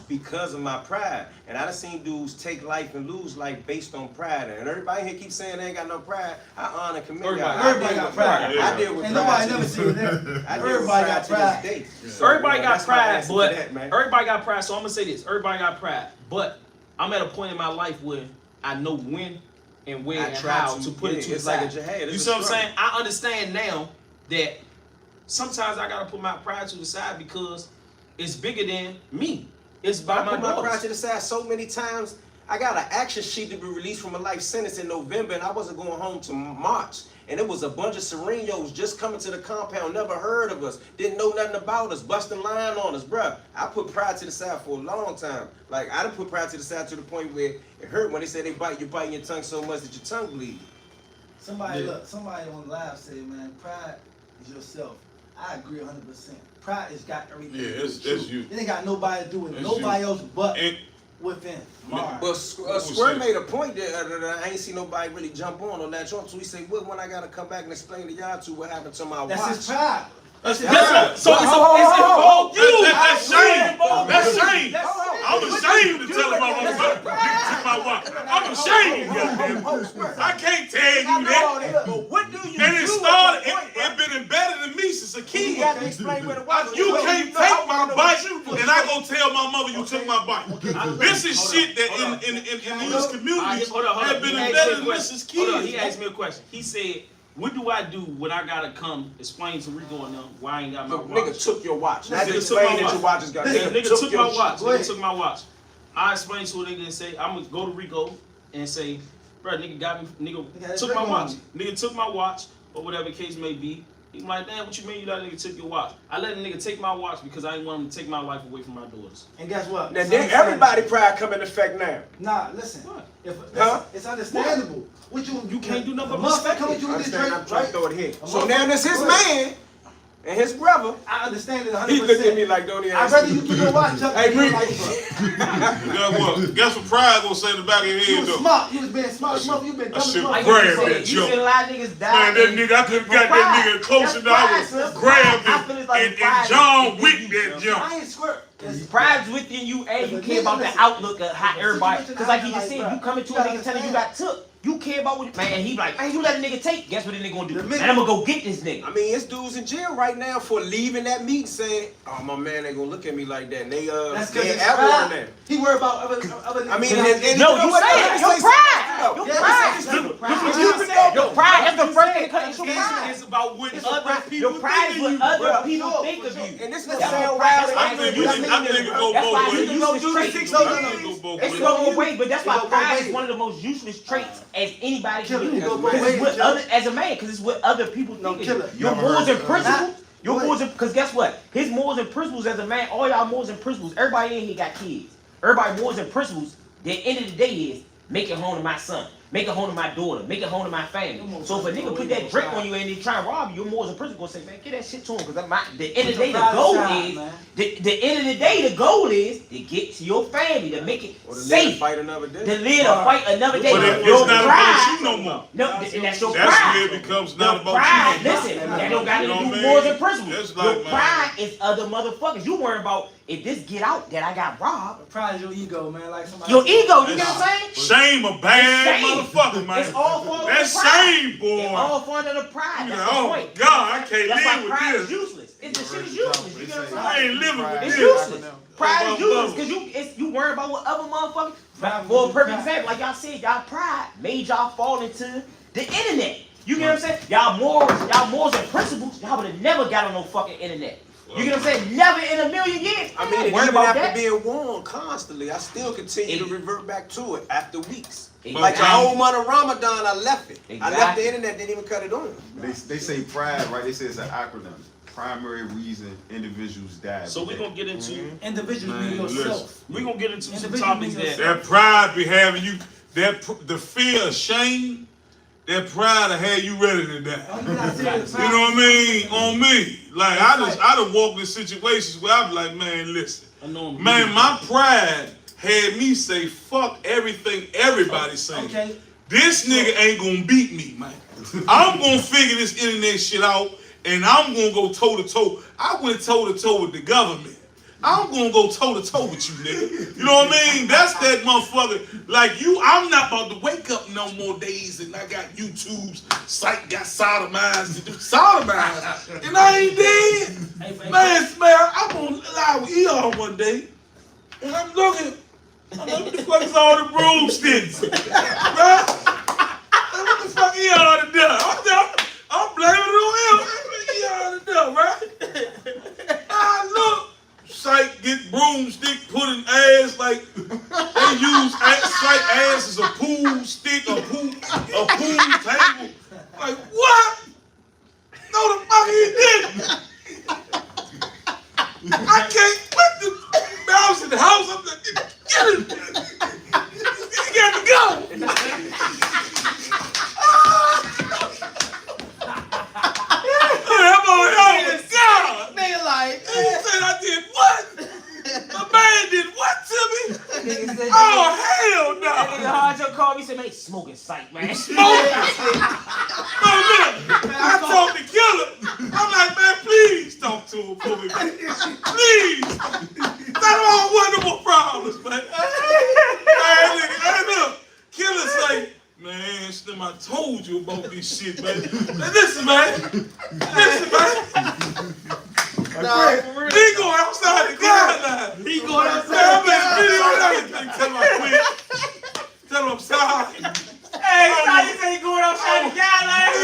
because of my pride. And I done seen dudes take life and lose life based on pride. And everybody here keeps saying they ain't got no pride. I honor and commend y'all. Everybody got pride. I deal with And pride. nobody to never this seen that. I deal with Everybody got to this pride. day. Yeah. So, Everybody you know, got that's my pride, answer to but that, man. everybody got pride. So I'm gonna say this: everybody got pride, but I'm at a point in my life where I know when and where I and try how to- to put yeah, it to it's the like side. a jihad. It's You a see what I'm struggle. saying? I understand now that sometimes I gotta put my pride to the side because it's bigger than me. It's by I my put my pride daughters. to the side so many times. I got an action sheet to be released from a life sentence in November, and I wasn't going home to March. And it was a bunch of Serenos just coming to the compound, never heard of us, didn't know nothing about us, busting line on us, bruh. I put pride to the side for a long time. Like, I done put pride to the side to the point where it hurt when they say they bite, you're biting your tongue so much that your tongue bleed. Somebody Yeah. look, somebody on live say, man, pride is yourself. I agree 100%. Pride has got everything. Yeah, to do that's- with that's you. you. It ain't got nobody to do with That's nobody you. else but and within. But Mars. But Who Squirt said? made a point that I ain't see nobody really jump on or latch on. So he said, well, when I gotta come back and explain to y'all two what happened to my That's watch. his pride. That's his That's pride. it. So it's Hold on. involved you. That's shame. That's shame. That's I'm ashamed to tell him I'm took my watch. I'm ashamed, goddamn. I can't tell you that. But what do you And do it at started, that point, it been embedded in me since a You kid. got to explain where the watch You was. can't take my bike and I go tell my mother you took my bike. This is shit that in these communities Hold on. have been He asked me embedded a in question. us as Hold on, kids. he asked me a question. He said, what do I do when I gotta come explain to Rico and them why I ain't got my Look, watch? nigga took your watch. Not Nigga explain took my that your watch. watch is got. Nigga took your my watch. Go ahead. Nigga took my watch. I explained to a nigga and say, I'm gonna go to Rico and say, bro, nigga got me, nigga took my watch. Nigga took my watch, or whatever the case may be. He like, damn, what you mean you let a nigga took your watch? I let a nigga take my watch because I didn't want him to take my life away from my daughters. And guess what? Now, It's then understandable. everybody pride come in effect now. Nah, listen. What? If Huh? it's understandable. What you can't do nothing but motherfucker respect come it. with you with this Understand? drink, I'm trying right? to throw it here. A So now this his motherfucker- man and his brother. I understand it 100%. He looked at me like, don't he? I'd rather you took your watch up Hey, than you Rico. like, Guess what? Guess what pride gonna say in the back of your you head was though? smart. You was being smart. You been dumb as shit fuck. Like Grab you said, that you joke. seen a lot of niggas die. Man, that and- nigga, I could have from got pride. that nigga close That's enough. pride, I son. would grabbed I feel it it's like and pride John is- Wick that jump. I ain't squirt. It's Pride's within you, and you If a care nigga about the listen, outlook of how if a everybody. situation Because like he happen just like said, that, you coming to you a gotta nigga telling you understand. got took. You care about what man. He like, man, you let a nigga take. Guess what the nigga gonna do? The Man, nigga- I'm gonna go get this nigga. I mean, it's dudes in jail right now for leaving that meeting saying, "Oh, my man ain't gonna look at me like that." And they That's they because it's ever on pride. there. He worried about other I mean, niggas. and No, know you what? say Let it. me Your say pride. something Your else. pride. It's Your just- pride. it's just- Your pride. That's the first thing that comes to your pride. It's about what It's your other pride. people Your pride is think what of you. other bro. people Sure, think for of sure. you. And this That's nigga why sound pride- wild. that's why I think you I see think this, it bro. go That's both why ways. you useless traits. I think it go both It's ways. gonna go away, but that's why It go both pride is ways. one of the most useless traits as anybody Killer, can it do. go both Because it's ways, what Killer. other, as a man, because it's what other people No, think. Killer. Of you. Your Never morals heard and of principles. Your Go morals and because guess what? His morals and principles as a man, all y'all morals and principles. Everybody in here got kids. Everybody morals and principles. The end of the day is make it home to my son. Make it home to my daughter. Make it home to my family. So if a nigga put that drink on you and he try and rob you, your morals and principles gonna say, man, get that shit to him. Because the end of the day, the goal is the end of the day, the goal is to get to your family, to make it Or to live and safe, fight another day. to live to fight another day. But it's Your not about pride, you no more. no, and that's your That's pride. where it becomes Your not about pride, you. listen, that don't got You to know do what I morals mean? and principles. That's like, Your man. pride is other motherfuckers. You worry about if this get out that I got robbed. Pride is your ego, man. Like somebody. Your ego, you know what I'm saying? Shame a bad It's shame. motherfucker, man. It's all for That's the pride. shame, boy. It's all for the pride. You That's know, the oh point. God, I can't That's why live pride with is this. useless. It's the shit is useless. You get what I'm I saying? ain't living with It's this. useless. Pride is useless because you worry about what other motherfuckers. For a perfect example, like y'all said, y'all pride made y'all fall into the internet. You get what I'm saying? Y'all morals and principles, y'all would have never got on no fucking internet. You get what I'm saying? Never in a million years. I mean, worry even about after that. being warned constantly, I still continue to revert back to it after weeks. Exactly. Like the whole month of Ramadan, I left it. I left Exactly. the internet, didn't even cut it on. They say pride, right? They say it's an acronym. Primary reason individuals die. So we're gonna get into Individual Man, mean listen. yourself. we're gonna get into some Individual topics means that That pride be having you, the fear of shame, that pride will have you ready to die. Oh, you're not serious, You know what I mean? On me. Like, I done walked in situations where I be like, man, listen. I know I'm Man, my pride had me say, fuck everything everybody saying. Okay. This nigga ain't gonna beat me, man. I'm gonna figure this internet shit out, and I'm gonna go toe to toe. I went toe to toe with the government. I'm gonna go toe to toe with you, nigga. You know what I mean? That's that motherfucker. Like you, I'm not about to wake up no more days and I got YouTube's site got sodomized to do sodomized, and I ain't dead. Man, I'm gonna lie with y'all one day, and I'm looking. I'm like, what the fuck is all the broomsticks? Right? Like, what the fuck y'all done done? I'm blaming it on him. What y'all done done, right? I look. Syke get broomstick put in ass like they use Syke ass as a pool stick, a pool table. Like what? No, the fuck he didn't. I can't what the I was in the house. I'm like, get it. You got to go. I'm on God. Nigga like, He said I did what? My man did what to me? Oh hell no! That nigga Honcho called me and said, man, smoking sight, man. Smoking. No, look, I talked to Killer. I'm like, man, please talk to him for me, man. Please. That all one of my problems, man. Hey, look, Killer's like, man, Slim, I told you about this shit, man. Now, listen, man. Listen, man. nah, for real. He going outside the guideline. He going outside. Man, I'm in video. Tell him I quit. Tell him I'm sorry. Hey, somebody say he going outside the guidelines.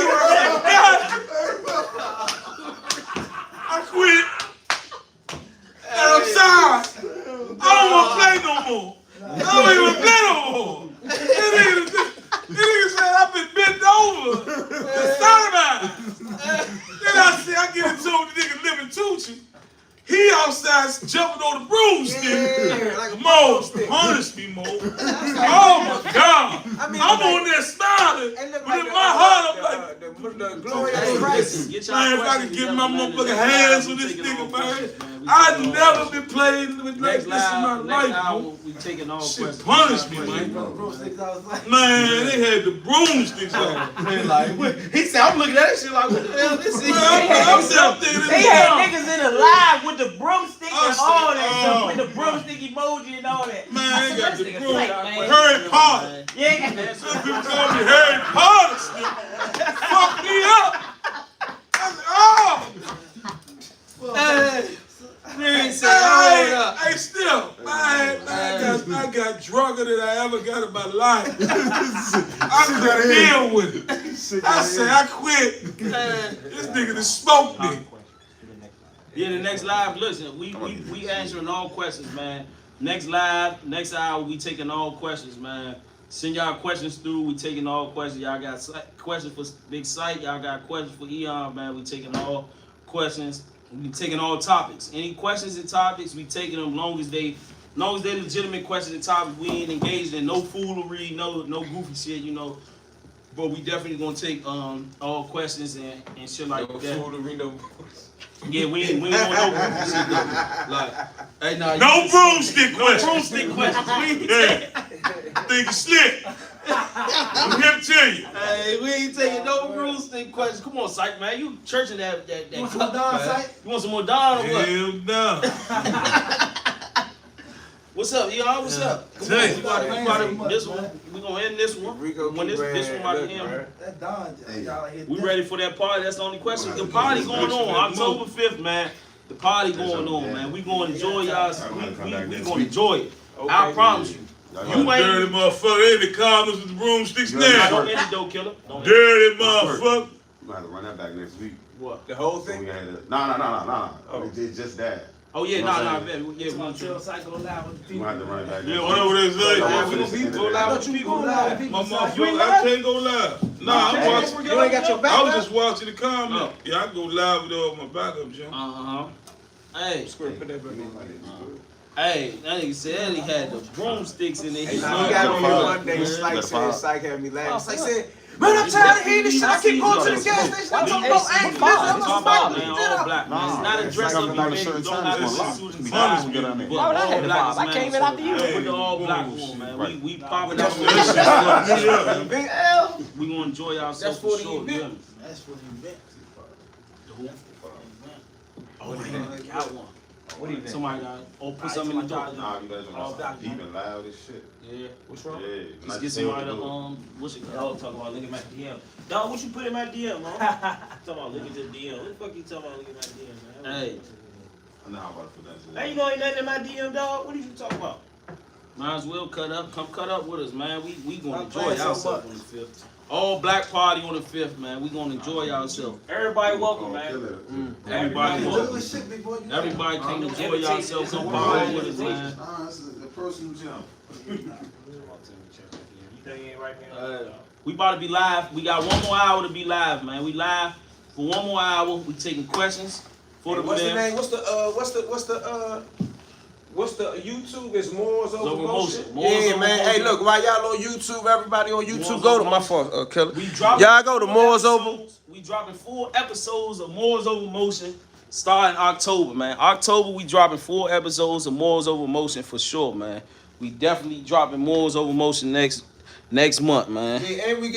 I quit. And I'm sorry. I don't want to play no more. I don't even play no more. This nigga said I've been bent over. Then I say I get into the nigga living Tucci. He outside jumping on the broomstick. Yeah, like a Mo, broomstick. punish me, Mo. Oh my God. I mean, I'm like- on there smiling. It look But like in my heart, I'm like, the glorious crisis. Get y'all man, if I questions could get together, my man. motherfucking Next hands live, with we this taking nigga, all man. questions, man. We I've taking all never questions. been played with like Next this in my live, next life, hour, bro. we taking all Shit questions. punish me, man. Bro, 6 hours like, Man, they had the broomsticks on. Man, like, what? He said, I'm looking at that shit like, what the hell this is? I'm thinking They this had is niggas in the live with the broomstick Oh, and all that oh, stuff, with the broomstick emoji and all that. Man, they got the This nigga broom. Syke, man. Harry Potter. Yeah, Some people call me Harry Potter. Fuck me up. I said, oh. Hey, still, man, I got drunker than I ever got in my life. I couldn't deal with it. I said, I quit. This nigga done smoked me. Yeah, the next live, listen, we answering all questions, man. Next live, next hour, we taking all questions, man. Send y'all questions through. We taking all questions. Y'all got questions for Big Syke. Y'all got questions for Eyone, man. We taking all questions. We taking all topics. Any questions and topics, we taking them long as they legitimate questions and topics. We ain't engaged in no foolery, no goofy shit, you know. But we definitely gonna take all questions and shit like that. Yeah, we ain't on no goofy shit though. Like, hey, nah, No broomstick questions. broomstick questions. We ain't Yeah. Think you slick. I'm here to tell you. Hey, we ain't taking no broomstick questions. Come on, Syke, man. You churching that you want cup, some Don man. Syke? You want some more Don or what? Hell no. What's up, y'all? What's up? Come Tell on, you. we got this one. We gonna end this one. Rico When this one about to end. That Don, y'all hit We that. ready for that party? That's the only question. The party going on October 5th, man. The party going on, man. We gonna enjoy y'all. We gonna enjoy it. I promise you. You dirty motherfucker in the comments with the broomsticks Nah, now. don't end it though, killer. Don't end it. Dirty motherfucker. We're gonna have to run that back next week. What? The whole So we thing? had to. No. It's just that. Oh yeah, You know what nah, I'm saying? yeah, we Until chill. Psycho live with the We're people. gonna have to run it back Yeah, next whatever week. they say. Yeah, we gonna be go go live with You people. go live with My people. motherfucker, I can't go live. Nah, I'm watching. You ain't got your back I was up? just watching the comment. Yeah, I go live with all my backup, Jim. Hey, Squirt, put that back in. hey, that nigga said he had the broomsticks in there. Hey, He nah, was he got like, on Let here it one day. fire. Syke Let it said, fire. Syke had me laughing. Syke fuck. said, man, I'm tired of hearing this shit. I keep going to the gas station. I'm talking about Hey, angry. it's I'm all talking about, about man, all black, man. It's not a dress Syke up got like a event. certain You don't time have it's to gonna suit lock. and Be tie. honest with you, man. But Why would I all have the black vibe? is I man, came in so after you. Put the all black Bullshit. on, man. Right. We popping That's out. what this shit Yeah. Big L. We gonna enjoy ourselves That's for for the sure. event. Yeah. That's for the event. Oh, man, got one. What do you think? Somebody got, put something in the door. Nah, you guys are deep and loud as shit. Yeah. What's wrong? Yeah. Just not get saying what somebody to to do. what's it Y'all called? talk about look at my DM. Dog, what you put in my DM, man? Talking about look at the DM. What the fuck you talking about look at my DM, man? Hey, I know how about to put that Hey, you know ain't nothing in my DM, dog. What are you talking about? might as well cut up. Come cut up with us, man. We gonna Stop enjoy playing so ourselves much. on the 5th. All black party on the 5th, man. We gonna enjoy ourselves. Everybody welcome, man. Everybody Hey, welcome. look at shit, big boy. You Everybody can no enjoy invitation. yourself. Come It's a party one-time with us, man. invitation. Nah, this is a personal jump. You think he ain't right now? We about to be live. We got one more hour to be live, man. We live for one more hour. We taking questions for the What's the man. name? What's the YouTube? It's Moors Over Over Motion. Motion. Moors Yeah, Over man. Motion. Hey, look, while y'all on YouTube, everybody on YouTube, Moors go to Over my Motion. fault, killer. We dropping Y'all go to 4 Moors Over. episodes. We dropping 4 episodes of Moors Over Motion starting October, man. October we dropping 4 episodes of Moors Over Motion for sure, man. We definitely dropping Moors Over Motion next month, man. Yeah, and we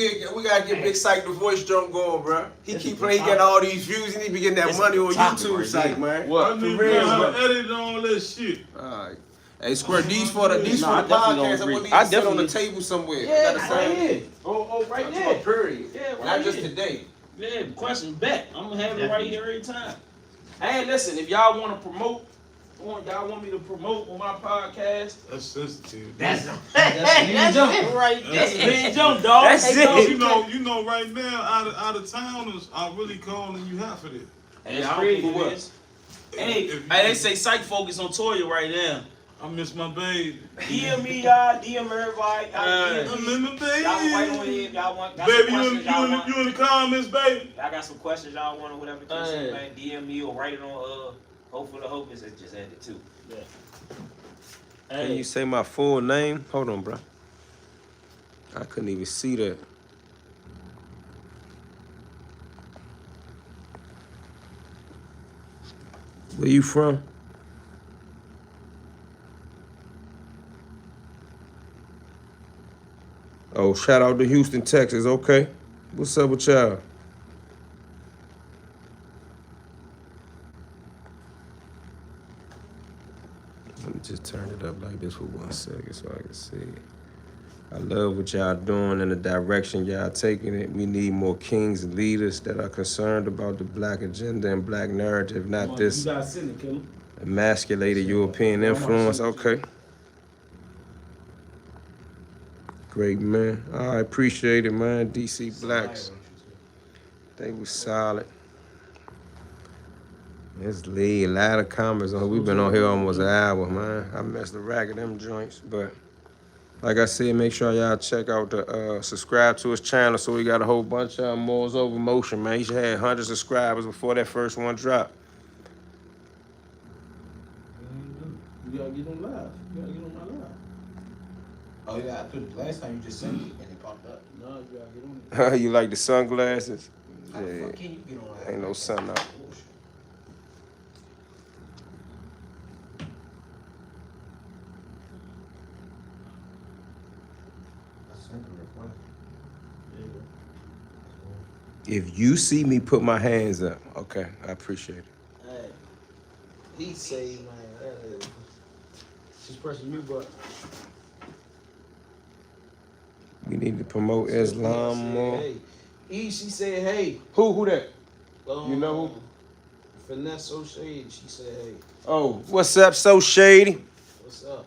gotta get Big Syke the voice drum going, bro. He keep playing, he got all these views, and he be getting that It's money on topic YouTube, right Syke, there. man. What? I need For real, to bro. edit all that shit. Alright. Hey, Squirt, these for the I definitely podcast. don't I agree. want these I to sit on the definitely- table somewhere. Yeah, Gotta right say- here. Oh, right I'm there. talking period. Yeah, right Not just here. today. Yeah, question back. I'm gonna have it right here every time. Hey, listen, if y'all want to promote, y'all want me to promote on my podcast, That's sensitive. That's Big Jump right there. That's Big Jump, dog. That's Hey, it. dog, You know, right now, out of towners are really calling you hot for this. Hey, That's I don't crazy, give a man. what. Hey, If- they say Syke focus on Toya right now. I miss my baby. DM me, y'all. DM everybody. Hey. I DM miss me. my baby. Y'all right on here. Y'all want got Baby, some you questions y'all want. in the comments, baby. Y'all got some questions y'all want or whatever. the case Hey. is, man. DM me or write it on Hope for the Hope is just ended too. Can you say my full name? Hold on, bro. I couldn't even see that. Where you from? Oh, shout out to Houston, Texas. Okay. What's up with y'all? Let me just turn it up like this for 1 second so I can see. I love what y'all doing and the direction y'all taking it. We need more kings and leaders that are concerned about the black agenda and black narrative, not this You guys send it, killer. emasculated European influence. Okay. Great, man. I appreciate it, man. DC Blacks. They was solid. It's Lee, a lot of comments on. We've been on here almost an hour, man. I messed the rack of them joints, but like I said, make sure y'all check out the subscribe to his channel. So we got a whole bunch of Moors Over Motion, man. He should have 100 subscribers before that first one dropped. You gotta get on live. You gotta get on my live. Oh yeah, I could. Last time you just sent me and it popped up. No, you gotta get on it. You like the sunglasses? How the Yeah, fuck can you get on that? ain't no sun out. Bullshit. I sent the request. If you see me put my hands up, okay, I appreciate it. Hey, he say, man, she's pressing you, but We need to promote Islam more. Hey, she said, hey. Who that? You know who? Finesse so shady. She said, hey, Oh, what's up, So Shady? what's up?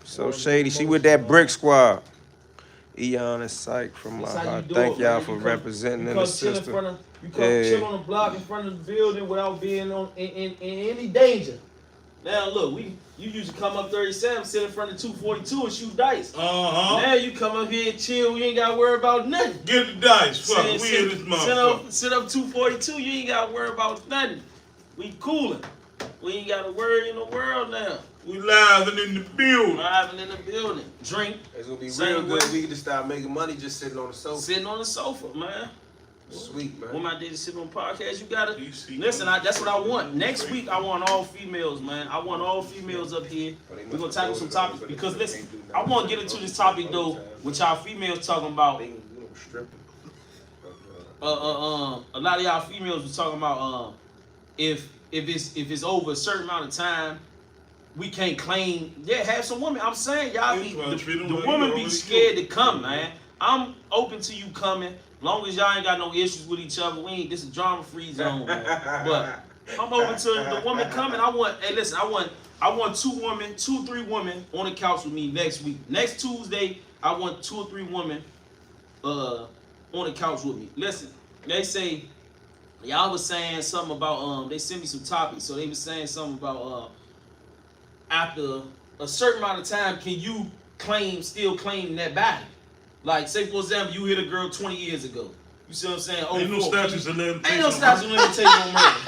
So shady. She with that brick squad. Eyone and Syke from my That's how you heart. do Thank it, y'all man. for You come- representing you in the come chill in system. front of, you come Yeah. chill on the block in front of the building without being in any danger. Now look, you used to come up 37, sit in front of 242 and shoot dice. Now you come up here and chill, you ain't gotta worry about nothing. Get the dice. Fuck it. We in this motherfucker. Sit up 242, you ain't gotta worry about nothing. We coolin'. We ain't gotta worry in the world now. We live and in the building. Driving in the building. Drink. It's gonna be Same real good way. if we can just start making money just sitting on the sofa. Sitting on the sofa, man. Sweet, man. When my daddy sit on podcast, you gotta DC. listen. That's what I want. Next week, I want all females, man. I want all females up here. We're gonna tackle some topics because listen, I want to get into this topic though, which y'all females talking about. A lot of y'all females was talking about if it's over a certain amount of time, we can't claim. Yeah, have some women. I'm saying y'all be the women be scared to come, man. I'm open to you coming. Long as y'all ain't got no issues with each other, we ain't. This is drama-free zone, man. But I'm open to the woman coming. Hey, listen, I want 3 women on the couch with me next week. Next Tuesday, I want 2 or 3 women on the couch with me. Listen, they say y'all was saying something about they sent me some topics, so they was saying something about after a certain amount of time, can you still claim that body? Like, say for example, you hit a girl 20 years ago. You see what I'm saying? Ain't no statutes of limitation. Ain't no statutes of limitation on murder.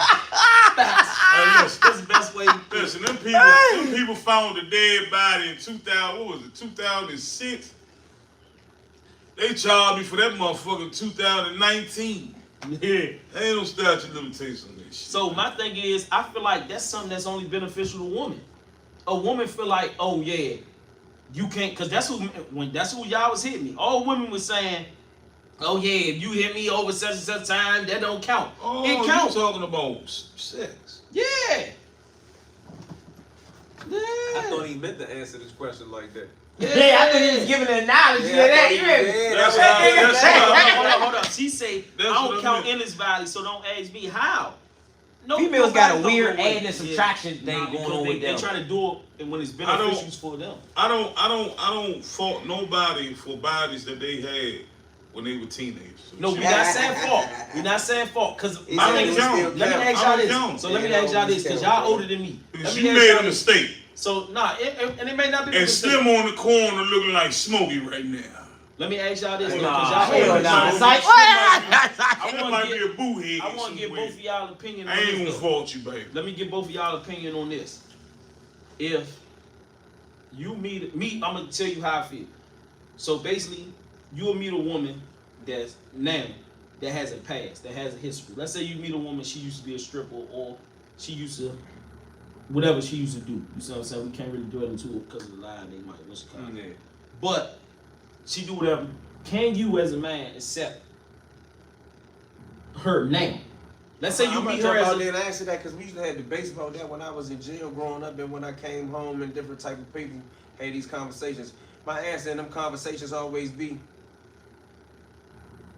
That's the best way. Listen, them people found a dead body in 2006. They charged me for that motherfucker in 2019. Yeah. Ain't no statute of limitation on this shit. So my thing is, I feel like that's something that's only beneficial to women. A woman feel like, oh yeah, you can't, cause that's who y'all was hitting me. All women was saying, oh yeah, if you hit me over such and such time, that don't count. Oh, It counts. you talking about sex? Yeah. I thought he meant to answer this question like that. Yeah, I thought he was giving an analogy of that. You hear me? Hold up. She say, I don't count in this valley, so don't ask me how. No, Females got a nobody weird don't know add and subtraction thing going on with them. They try to do it when it's beneficial for them. I don't fault nobody for bodies that they had when they were teenagers. No, we're not saying fault. We're not saying fault. Cause my thing is, count. let me ask y'all this. So let me ask y'all this, cause y'all older than me. Because you made a mistake. So and it may not be. And Slim on the corner looking like Smokey right now. Let me ask y'all this, cause Nah, y'all older nah. than me. Psych. That might be a boo head. I want to get both of y'all opinion on I ain't this. gonna fault you, baby. Let me get both of y'all opinion on this. If you meet me, I'm gonna tell you how I feel. So basically, you'll meet a woman that has a past, that has a history. Let's say you meet a woman, she used to be a stripper, or she used to whatever she used to do. You see what I'm saying? We can't really do it into it because of the line they might what's it called. Yeah. But she do whatever. Can you as a man accept her now? Let's say you meet her as and answer that because we used to have debates about that when I was in jail growing up and when I came home and different type of people had these conversations. My answer in them conversations always be,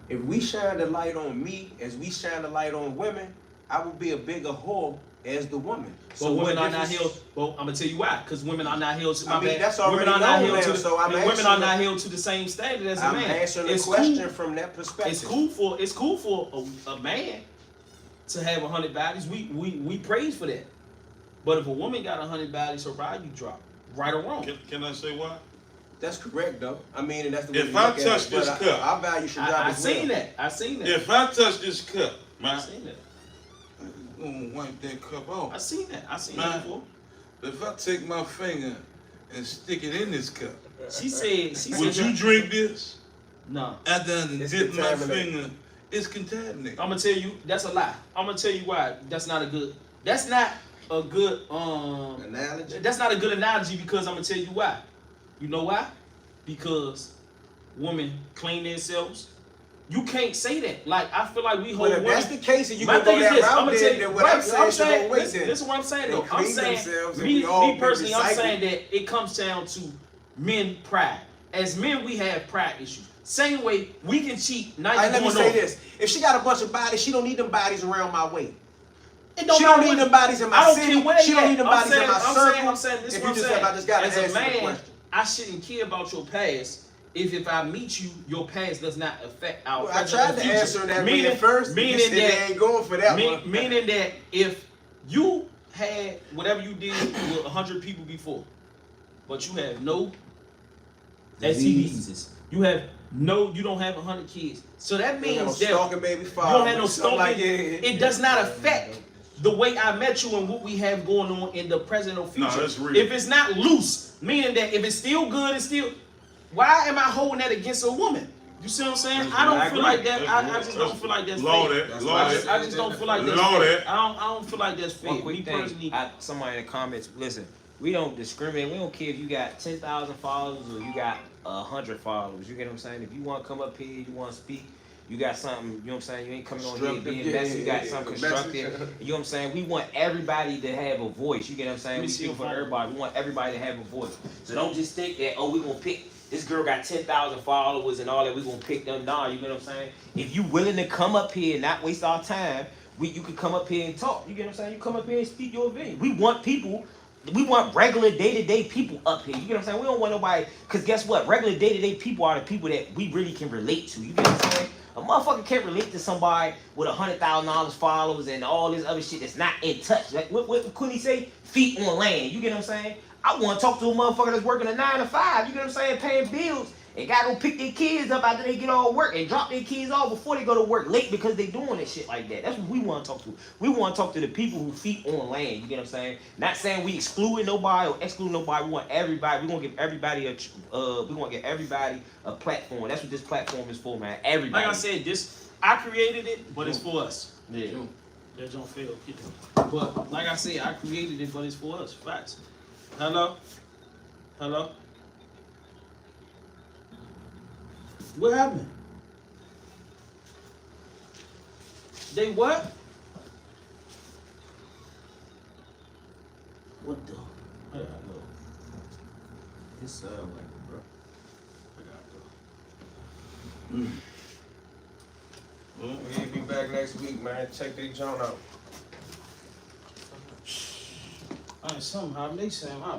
if we shine the light on me as we shine the light on women, I will be a bigger whore as the woman. So women are not held. Well, I'm gonna tell you why. Because women are not held to my bad. That's already women are not held to. so I'm women are not held to the same standard as a man. I'm answering the It's question cool. from that perspective. It's cool for a man to have 100 bodies. We praise for that. But if a woman got 100 bodies, her value drop. Right or wrong? Can I say why? That's correct, though. I mean, and that's the way If you I look at touch it, this but cup, our value should drop I as well. seen that. I seen that. If I touch this cup, I man, seen that. I'm gonna wipe that cup off. I seen that. I seen Man. that before. If I take my finger and stick it in this cup, She said. would you drink this? No. After I It's dip my contaminated. finger, it's contaminated. I'm gonna tell you that's a lie. I'm gonna tell you why. That's not a good Analogy? That's not a good analogy because I'm gonna tell you why. You know why? Because women clean themselves. You can't say that. Like I feel like we hold Well, if women. that's the case, and you My can go thing is that this. I'm route, gonna tell then you. what I'm saying should go wait Listen, then. this is what I'm saying They though. I'm clean saying themselves and me we all personally, I'm recycle. saying that it comes down to men pride. As men, we have pride issues. Same way we can cheat. Now All right, let me going say over. this. If she got a bunch of bodies, she don't need them bodies around my way. It She matter don't what- need them bodies in I my don't city. care where She they don't at. need them I'm bodies in saying- my I'm circle. saying- I'm saying this If what you I'm just saying. have, I just got to As a answer the man, question. I shouldn't care about your past if I meet you, your past does not affect our Well, I present tried and to future. answer that meaning, meaning first. meaning You said that they ain't going for that one. meaning that if you had whatever you did with 100 people before, but you have no STDs, you don't have 100 kids. So that You don't means have no that stalking baby you father. don't have no something stalking. like It does not affect the way I met you and what we have going on in the present or future. No, that's real. If it's not loose, meaning that if it's still good, it's still. Why am I holding that against a woman? You see what I'm saying? I don't feel like that. I just don't feel like that's Law fair. that. Law that. I just don't feel like that's Law fair. that. I don't feel like that's fair. One quick Me thing, personally, somebody in the comments, listen, we don't discriminate. We don't care if you got 10,000 followers or you got 100 followers. You get what I'm saying? If you want to come up here, you want to speak, you got something, you know what I'm saying? You ain't coming on here being messy, you got something constructive. You know what I'm saying? We want everybody to have a voice. You get what I'm saying? We speak for everybody. We want everybody to have a voice. So don't just think that, oh, we're going to pick, this girl got 10,000 followers and all that, we're going to pick them. Nah, you get what I'm saying? If you willing to come up here and not waste our time, you can come up here and talk. You get what I'm saying? You come up here and speak your opinion. We want people. We want regular day-to-day people up here. You get what I'm saying? We don't want nobody, because guess what? Regular day-to-day people are the people that we really can relate to. You get what I'm saying? A motherfucker can't relate to somebody with $100,000 followers and all this other shit that's not in touch. Like, what couldn't he say? Feet on land. You get what I'm saying? I want to talk to a motherfucker that's working a 9 to 5. You get what I'm saying? Paying bills. And gotta go pick their kids up after they get all work and drop their kids off before they go to work late because they doing this shit like that. That's what we want to talk to. We want to talk to the people who feet on land. You get what I'm saying? Not saying we excluding nobody or excluding nobody. We want everybody. We gonna give everybody a platform. That's what this platform is for, man. Everybody. like I said, I created it, but it's for us. Yeah. That don't fail. But like I said, I created it, but it's for us. Facts. Hello? Hello? What happened? They what? What the? I gotta go. It's like, bro. I gotta go. We'll be back next week, man. Check their joint out. I ain't somehow they saying my